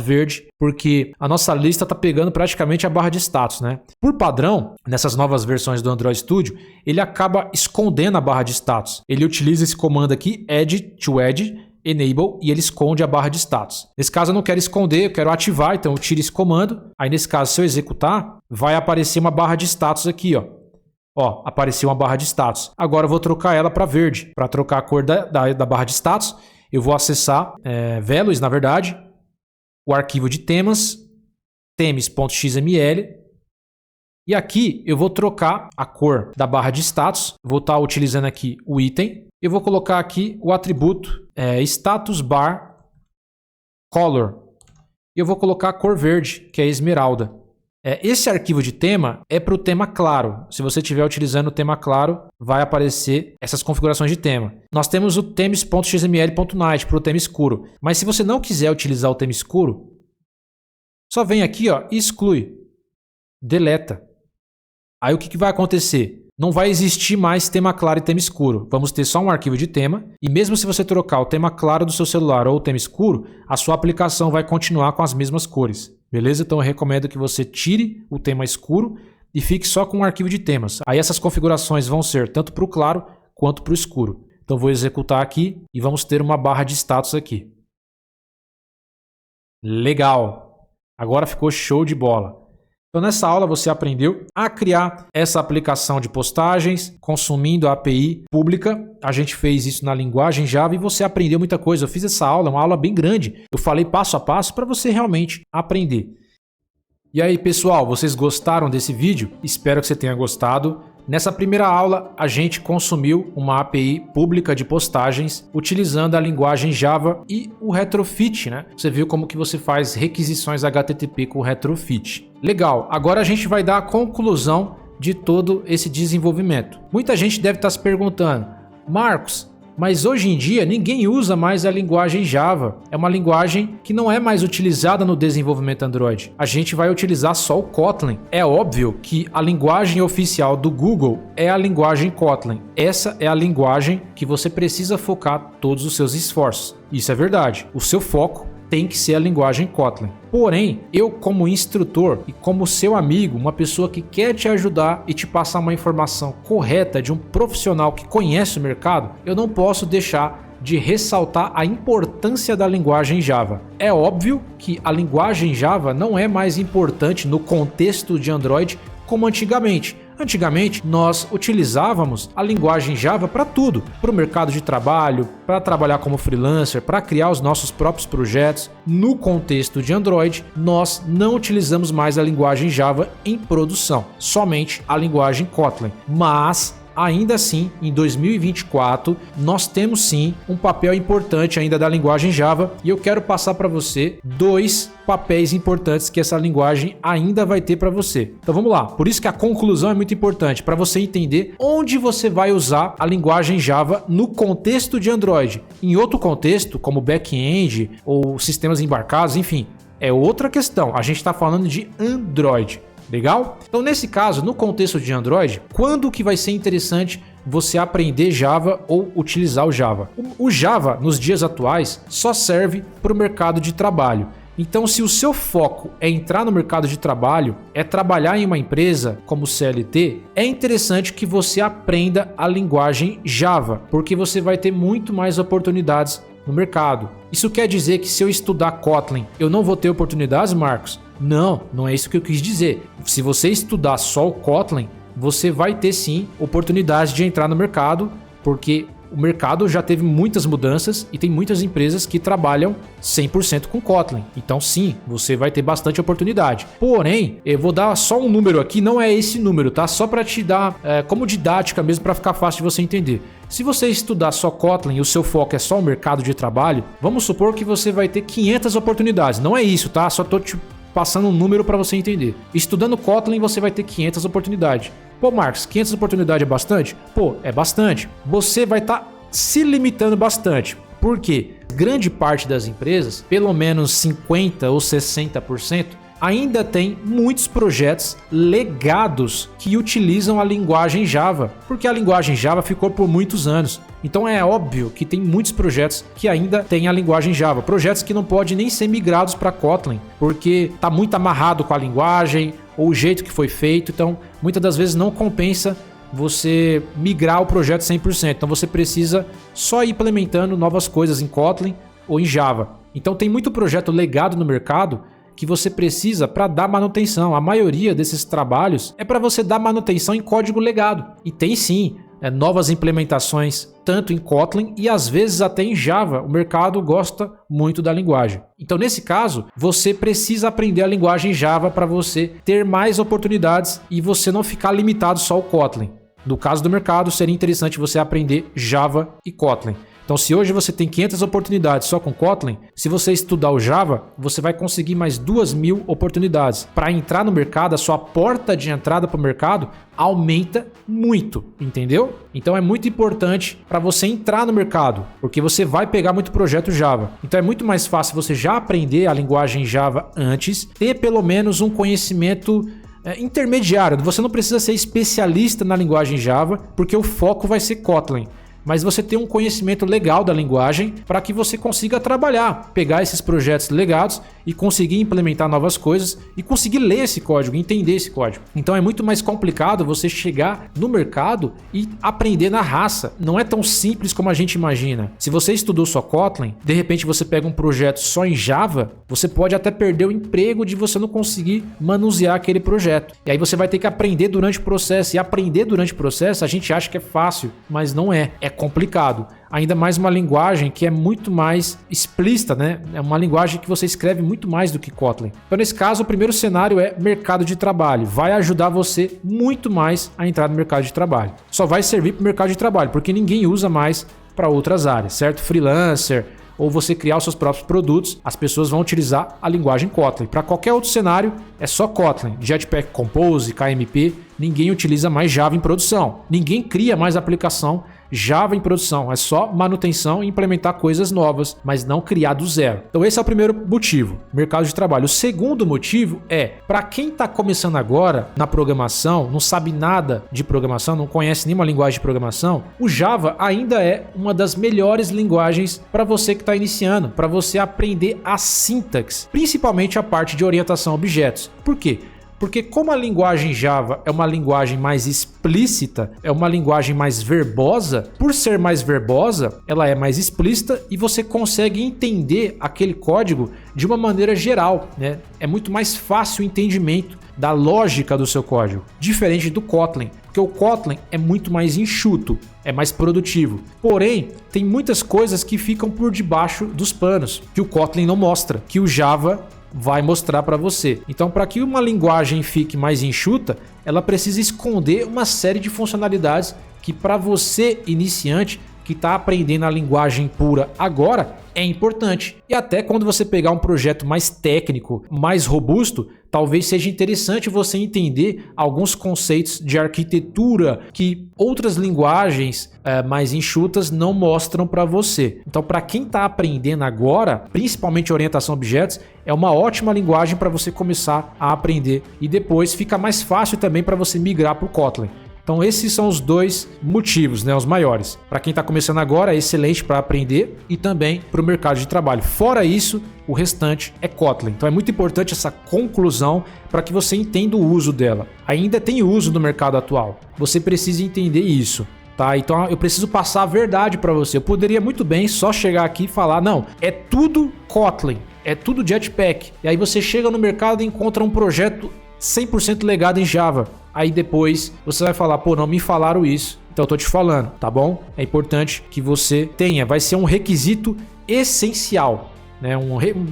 verde, porque a nossa lista está pegando praticamente a barra de status, né? Por padrão, nessas novas versões do Android Studio, ele acaba escondendo a barra de status. Ele utiliza esse comando aqui, add to add, enable, e ele esconde a barra de status. Nesse caso eu não quero esconder, eu quero ativar, então eu tiro esse comando. Aí nesse caso, se eu executar, vai aparecer uma barra de status aqui, Ó, apareceu uma barra de status. Agora eu vou trocar ela para verde. Para trocar a cor da barra de status, eu vou acessar Velos, na verdade, o arquivo de temas, themes.xml, e aqui eu vou trocar a cor da barra de status. Vou estar utilizando aqui o item. Eu vou colocar aqui o atributo status bar color. E eu vou colocar a cor verde, que é esmeralda. Esse arquivo de tema é para o tema claro. Se você estiver utilizando o tema claro, vai aparecer essas configurações de tema. Nós temos o themes.xml.night para o tema escuro. Mas se você não quiser utilizar o tema escuro, só vem aqui e exclui. Deleta. Aí o que vai acontecer? Não vai existir mais tema claro e tema escuro. Vamos ter só um arquivo de tema. E mesmo se você trocar o tema claro do seu celular ou o tema escuro, a sua aplicação vai continuar com as mesmas cores. Beleza? Então eu recomendo que você tire o tema escuro e fique só com um arquivo de temas. Aí essas configurações vão ser tanto para o claro quanto para o escuro. Então vou executar aqui e vamos ter uma barra de status aqui. Legal! Agora ficou show de bola. Então nessa aula você aprendeu a criar essa aplicação de postagens consumindo a API pública. A gente fez isso na linguagem Java e você aprendeu muita coisa. Eu fiz essa aula, uma aula bem grande. Eu falei passo a passo para você realmente aprender. E aí pessoal, vocês gostaram desse vídeo? Espero que você tenha gostado. Nessa primeira aula, a gente consumiu uma API pública de postagens utilizando a linguagem Java e o retrofit, né? Você viu como que você faz requisições HTTP com o retrofit. Legal, agora a gente vai dar a conclusão de todo esse desenvolvimento. Muita gente deve estar se perguntando, Marcos, mas hoje em dia ninguém usa mais a linguagem Java. É uma linguagem que não é mais utilizada no desenvolvimento Android. A gente vai utilizar só o Kotlin. É óbvio que a linguagem oficial do Google é a linguagem Kotlin. Essa é a linguagem que você precisa focar todos os seus esforços. Isso é verdade. O seu foco tem que ser a linguagem Kotlin. Porém, eu como instrutor e como seu amigo, uma pessoa que quer te ajudar e te passar uma informação correta de um profissional que conhece o mercado, eu não posso deixar de ressaltar a importância da linguagem Java. É óbvio que a linguagem Java não é mais importante no contexto de Android como antigamente. Antigamente, nós utilizávamos a linguagem Java para tudo, para o mercado de trabalho, para trabalhar como freelancer, para criar os nossos próprios projetos. No contexto de Android, nós não utilizamos mais a linguagem Java em produção, somente a linguagem Kotlin. Mas ainda assim, em 2024, nós temos sim um papel importante ainda da linguagem Java e eu quero passar para você 2 papéis importantes que essa linguagem ainda vai ter para você. Então vamos lá, por isso que a conclusão é muito importante, para você entender onde você vai usar a linguagem Java no contexto de Android. Em outro contexto, como back-end ou sistemas embarcados, enfim, é outra questão. A gente está falando de Android. Legal? Então nesse caso, no contexto de Android, quando que vai ser interessante você aprender Java ou utilizar o Java? O Java, nos dias atuais, só serve para o mercado de trabalho. Então, se o seu foco é entrar no mercado de trabalho, é trabalhar em uma empresa como CLT, é interessante que você aprenda a linguagem Java, porque você vai ter muito mais oportunidades no mercado. Isso quer dizer que se eu estudar Kotlin, eu não vou ter oportunidades, Marcos? Não, não é isso que eu quis dizer. Se você estudar só o Kotlin, você vai ter sim oportunidade de entrar no mercado, porque o mercado já teve muitas mudanças e tem muitas empresas que trabalham 100% com Kotlin. Então sim, você vai ter bastante oportunidade. Porém, eu vou dar só um número aqui, não é esse número, tá? Só para te dar como didática mesmo, para ficar fácil de você entender. Se você estudar só Kotlin e o seu foco é só o mercado de trabalho, vamos supor que você vai ter 500 oportunidades. Não é isso, tá? Só tô te passando um número para você entender. Estudando Kotlin, você vai ter 500 oportunidades. Pô, Marcos, 500 oportunidades é bastante? Pô, é bastante. Você vai estar se limitando bastante. Por quê? Grande parte das empresas, pelo menos 50% ou 60%, ainda tem muitos projetos legados que utilizam a linguagem Java, porque a linguagem Java ficou por muitos anos. Então é óbvio que tem muitos projetos que ainda têm a linguagem Java, projetos que não podem nem ser migrados para Kotlin, porque está muito amarrado com a linguagem ou o jeito que foi feito, então muitas das vezes não compensa você migrar o projeto 100%, então você precisa só ir implementando novas coisas em Kotlin ou em Java. Então tem muito projeto legado no mercado que você precisa para dar manutenção. A maioria desses trabalhos é para você dar manutenção em código legado. E tem sim novas implementações, tanto em Kotlin e às vezes até em Java. O mercado gosta muito da linguagem. Então, nesse caso, você precisa aprender a linguagem Java para você ter mais oportunidades e você não ficar limitado só ao Kotlin. No caso do mercado, seria interessante você aprender Java e Kotlin. Então, se hoje você tem 500 oportunidades só com Kotlin, se você estudar o Java, você vai conseguir mais 2.000 oportunidades. Para entrar no mercado, a sua porta de entrada para o mercado aumenta muito, entendeu? Então, é muito importante para você entrar no mercado, porque você vai pegar muito projeto Java. Então, é muito mais fácil você já aprender a linguagem Java antes, ter pelo menos um conhecimento intermediário. Você não precisa ser especialista na linguagem Java, porque o foco vai ser Kotlin. Mas você tem um conhecimento legal da linguagem para que você consiga trabalhar, pegar esses projetos legados e conseguir implementar novas coisas e conseguir ler esse código, entender esse código. Então é muito mais complicado você chegar no mercado e aprender na raça. Não é tão simples como a gente imagina. Se você estudou só Kotlin, de repente você pega um projeto só em Java, você pode até perder o emprego de você não conseguir manusear aquele projeto. E aí você vai ter que aprender durante o processo. E aprender durante o processo a gente acha que é fácil, mas não é. É complicado. Ainda mais uma linguagem que é muito mais explícita, né? É uma linguagem que você escreve muito mais do que Kotlin. Então, nesse caso, o primeiro cenário é mercado de trabalho. Vai ajudar você muito mais a entrar no mercado de trabalho. Só vai servir para o mercado de trabalho, porque ninguém usa mais para outras áreas, certo? Freelancer, ou você criar os seus próprios produtos, as pessoas vão utilizar a linguagem Kotlin. Para qualquer outro cenário, é só Kotlin. Jetpack Compose, KMP, ninguém utiliza mais Java em produção. Ninguém cria mais aplicação Java em produção. É só manutenção e implementar coisas novas, mas não criar do zero. Então esse é o primeiro motivo, mercado de trabalho. O segundo motivo é, para quem está começando agora na programação, não sabe nada de programação, não conhece nenhuma linguagem de programação, o Java ainda é uma das melhores linguagens para você que está iniciando, para você aprender a sintaxe, principalmente a parte de orientação a objetos. Por quê? Porque como a linguagem Java é uma linguagem mais explícita, é uma linguagem mais verbosa, por ser mais verbosa, ela é mais explícita e você consegue entender aquele código de uma maneira geral, né? É muito mais fácil o entendimento da lógica do seu código, diferente do Kotlin, porque o Kotlin é muito mais enxuto, é mais produtivo. Porém, tem muitas coisas que ficam por debaixo dos panos, que o Kotlin não mostra, que o Java vai mostrar para você. Então, para que uma linguagem fique mais enxuta, ela precisa esconder uma série de funcionalidades que para você, iniciante, que está aprendendo a linguagem pura agora, é importante. E até quando você pegar um projeto mais técnico, mais robusto, talvez seja interessante você entender alguns conceitos de arquitetura que outras linguagens mais enxutas não mostram para você. Então, para quem está aprendendo agora, principalmente orientação a objetos, é uma ótima linguagem para você começar a aprender. E depois fica mais fácil também para você migrar para o Kotlin. Então esses são os dois motivos, né, os maiores. Para quem está começando agora é excelente para aprender e também para o mercado de trabalho. Fora isso, o restante é Kotlin. Então é muito importante essa conclusão para que você entenda o uso dela. Ainda tem uso no mercado atual. Você precisa entender isso. Tá? Então eu preciso passar a verdade para você. Eu poderia muito bem só chegar aqui e falar, não, é tudo Kotlin, é tudo Jetpack. E aí você chega no mercado e encontra um projeto 100% legado em Java. Aí depois você vai falar, pô, não me falaram isso. Então eu tô te falando, tá bom? É importante que você tenha, vai ser um requisito essencial, né?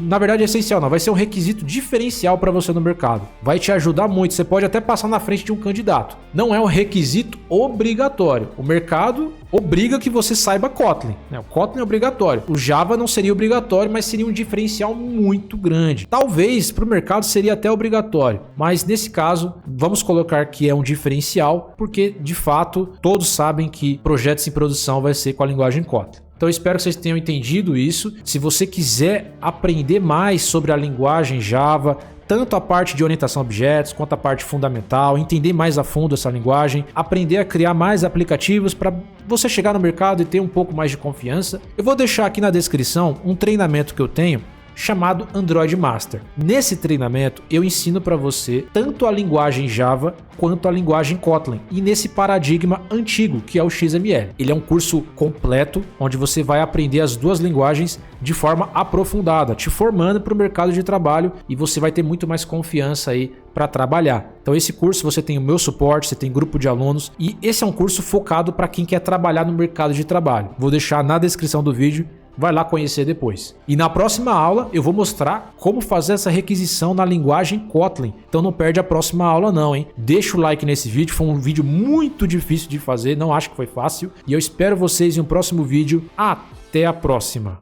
Na verdade essencial não, vai ser um requisito diferencial para você no mercado. Vai te ajudar muito, você pode até passar na frente de um candidato. Não é um requisito obrigatório. O mercado obriga que você saiba Kotlin, né? O Kotlin é obrigatório. O Java não seria obrigatório, mas seria um diferencial muito grande. Talvez para o mercado seria até obrigatório, mas nesse caso vamos colocar que é um diferencial, porque de fato todos sabem que projetos em produção vai ser com a linguagem Kotlin. Então eu espero que vocês tenham entendido isso. Se você quiser aprender mais sobre a linguagem Java, tanto a parte de orientação a objetos quanto a parte fundamental, entender mais a fundo essa linguagem, aprender a criar mais aplicativos para você chegar no mercado e ter um pouco mais de confiança, eu vou deixar aqui na descrição um treinamento que eu tenho chamado Android Master. Nesse treinamento eu ensino para você tanto a linguagem Java quanto a linguagem Kotlin e nesse paradigma antigo que é o XML. Ele é um curso completo onde você vai aprender as duas linguagens de forma aprofundada, te formando para o mercado de trabalho e você vai ter muito mais confiança aí para trabalhar. Então esse curso você tem o meu suporte, você tem grupo de alunos e esse é um curso focado para quem quer trabalhar no mercado de trabalho. Vou deixar na descrição do vídeo. Vai lá conhecer depois. E na próxima aula eu vou mostrar como fazer essa requisição na linguagem Kotlin. Então não perde a próxima aula não, hein? Deixa o like nesse vídeo, foi um vídeo muito difícil de fazer, não acho que foi fácil. E eu espero vocês em um próximo vídeo. Até a próxima!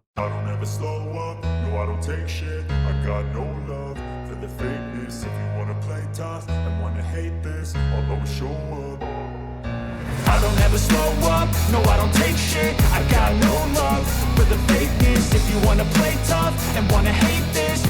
I don't ever slow up, no I don't take shit. I got no love for the fakeness. If you wanna play tough and wanna hate this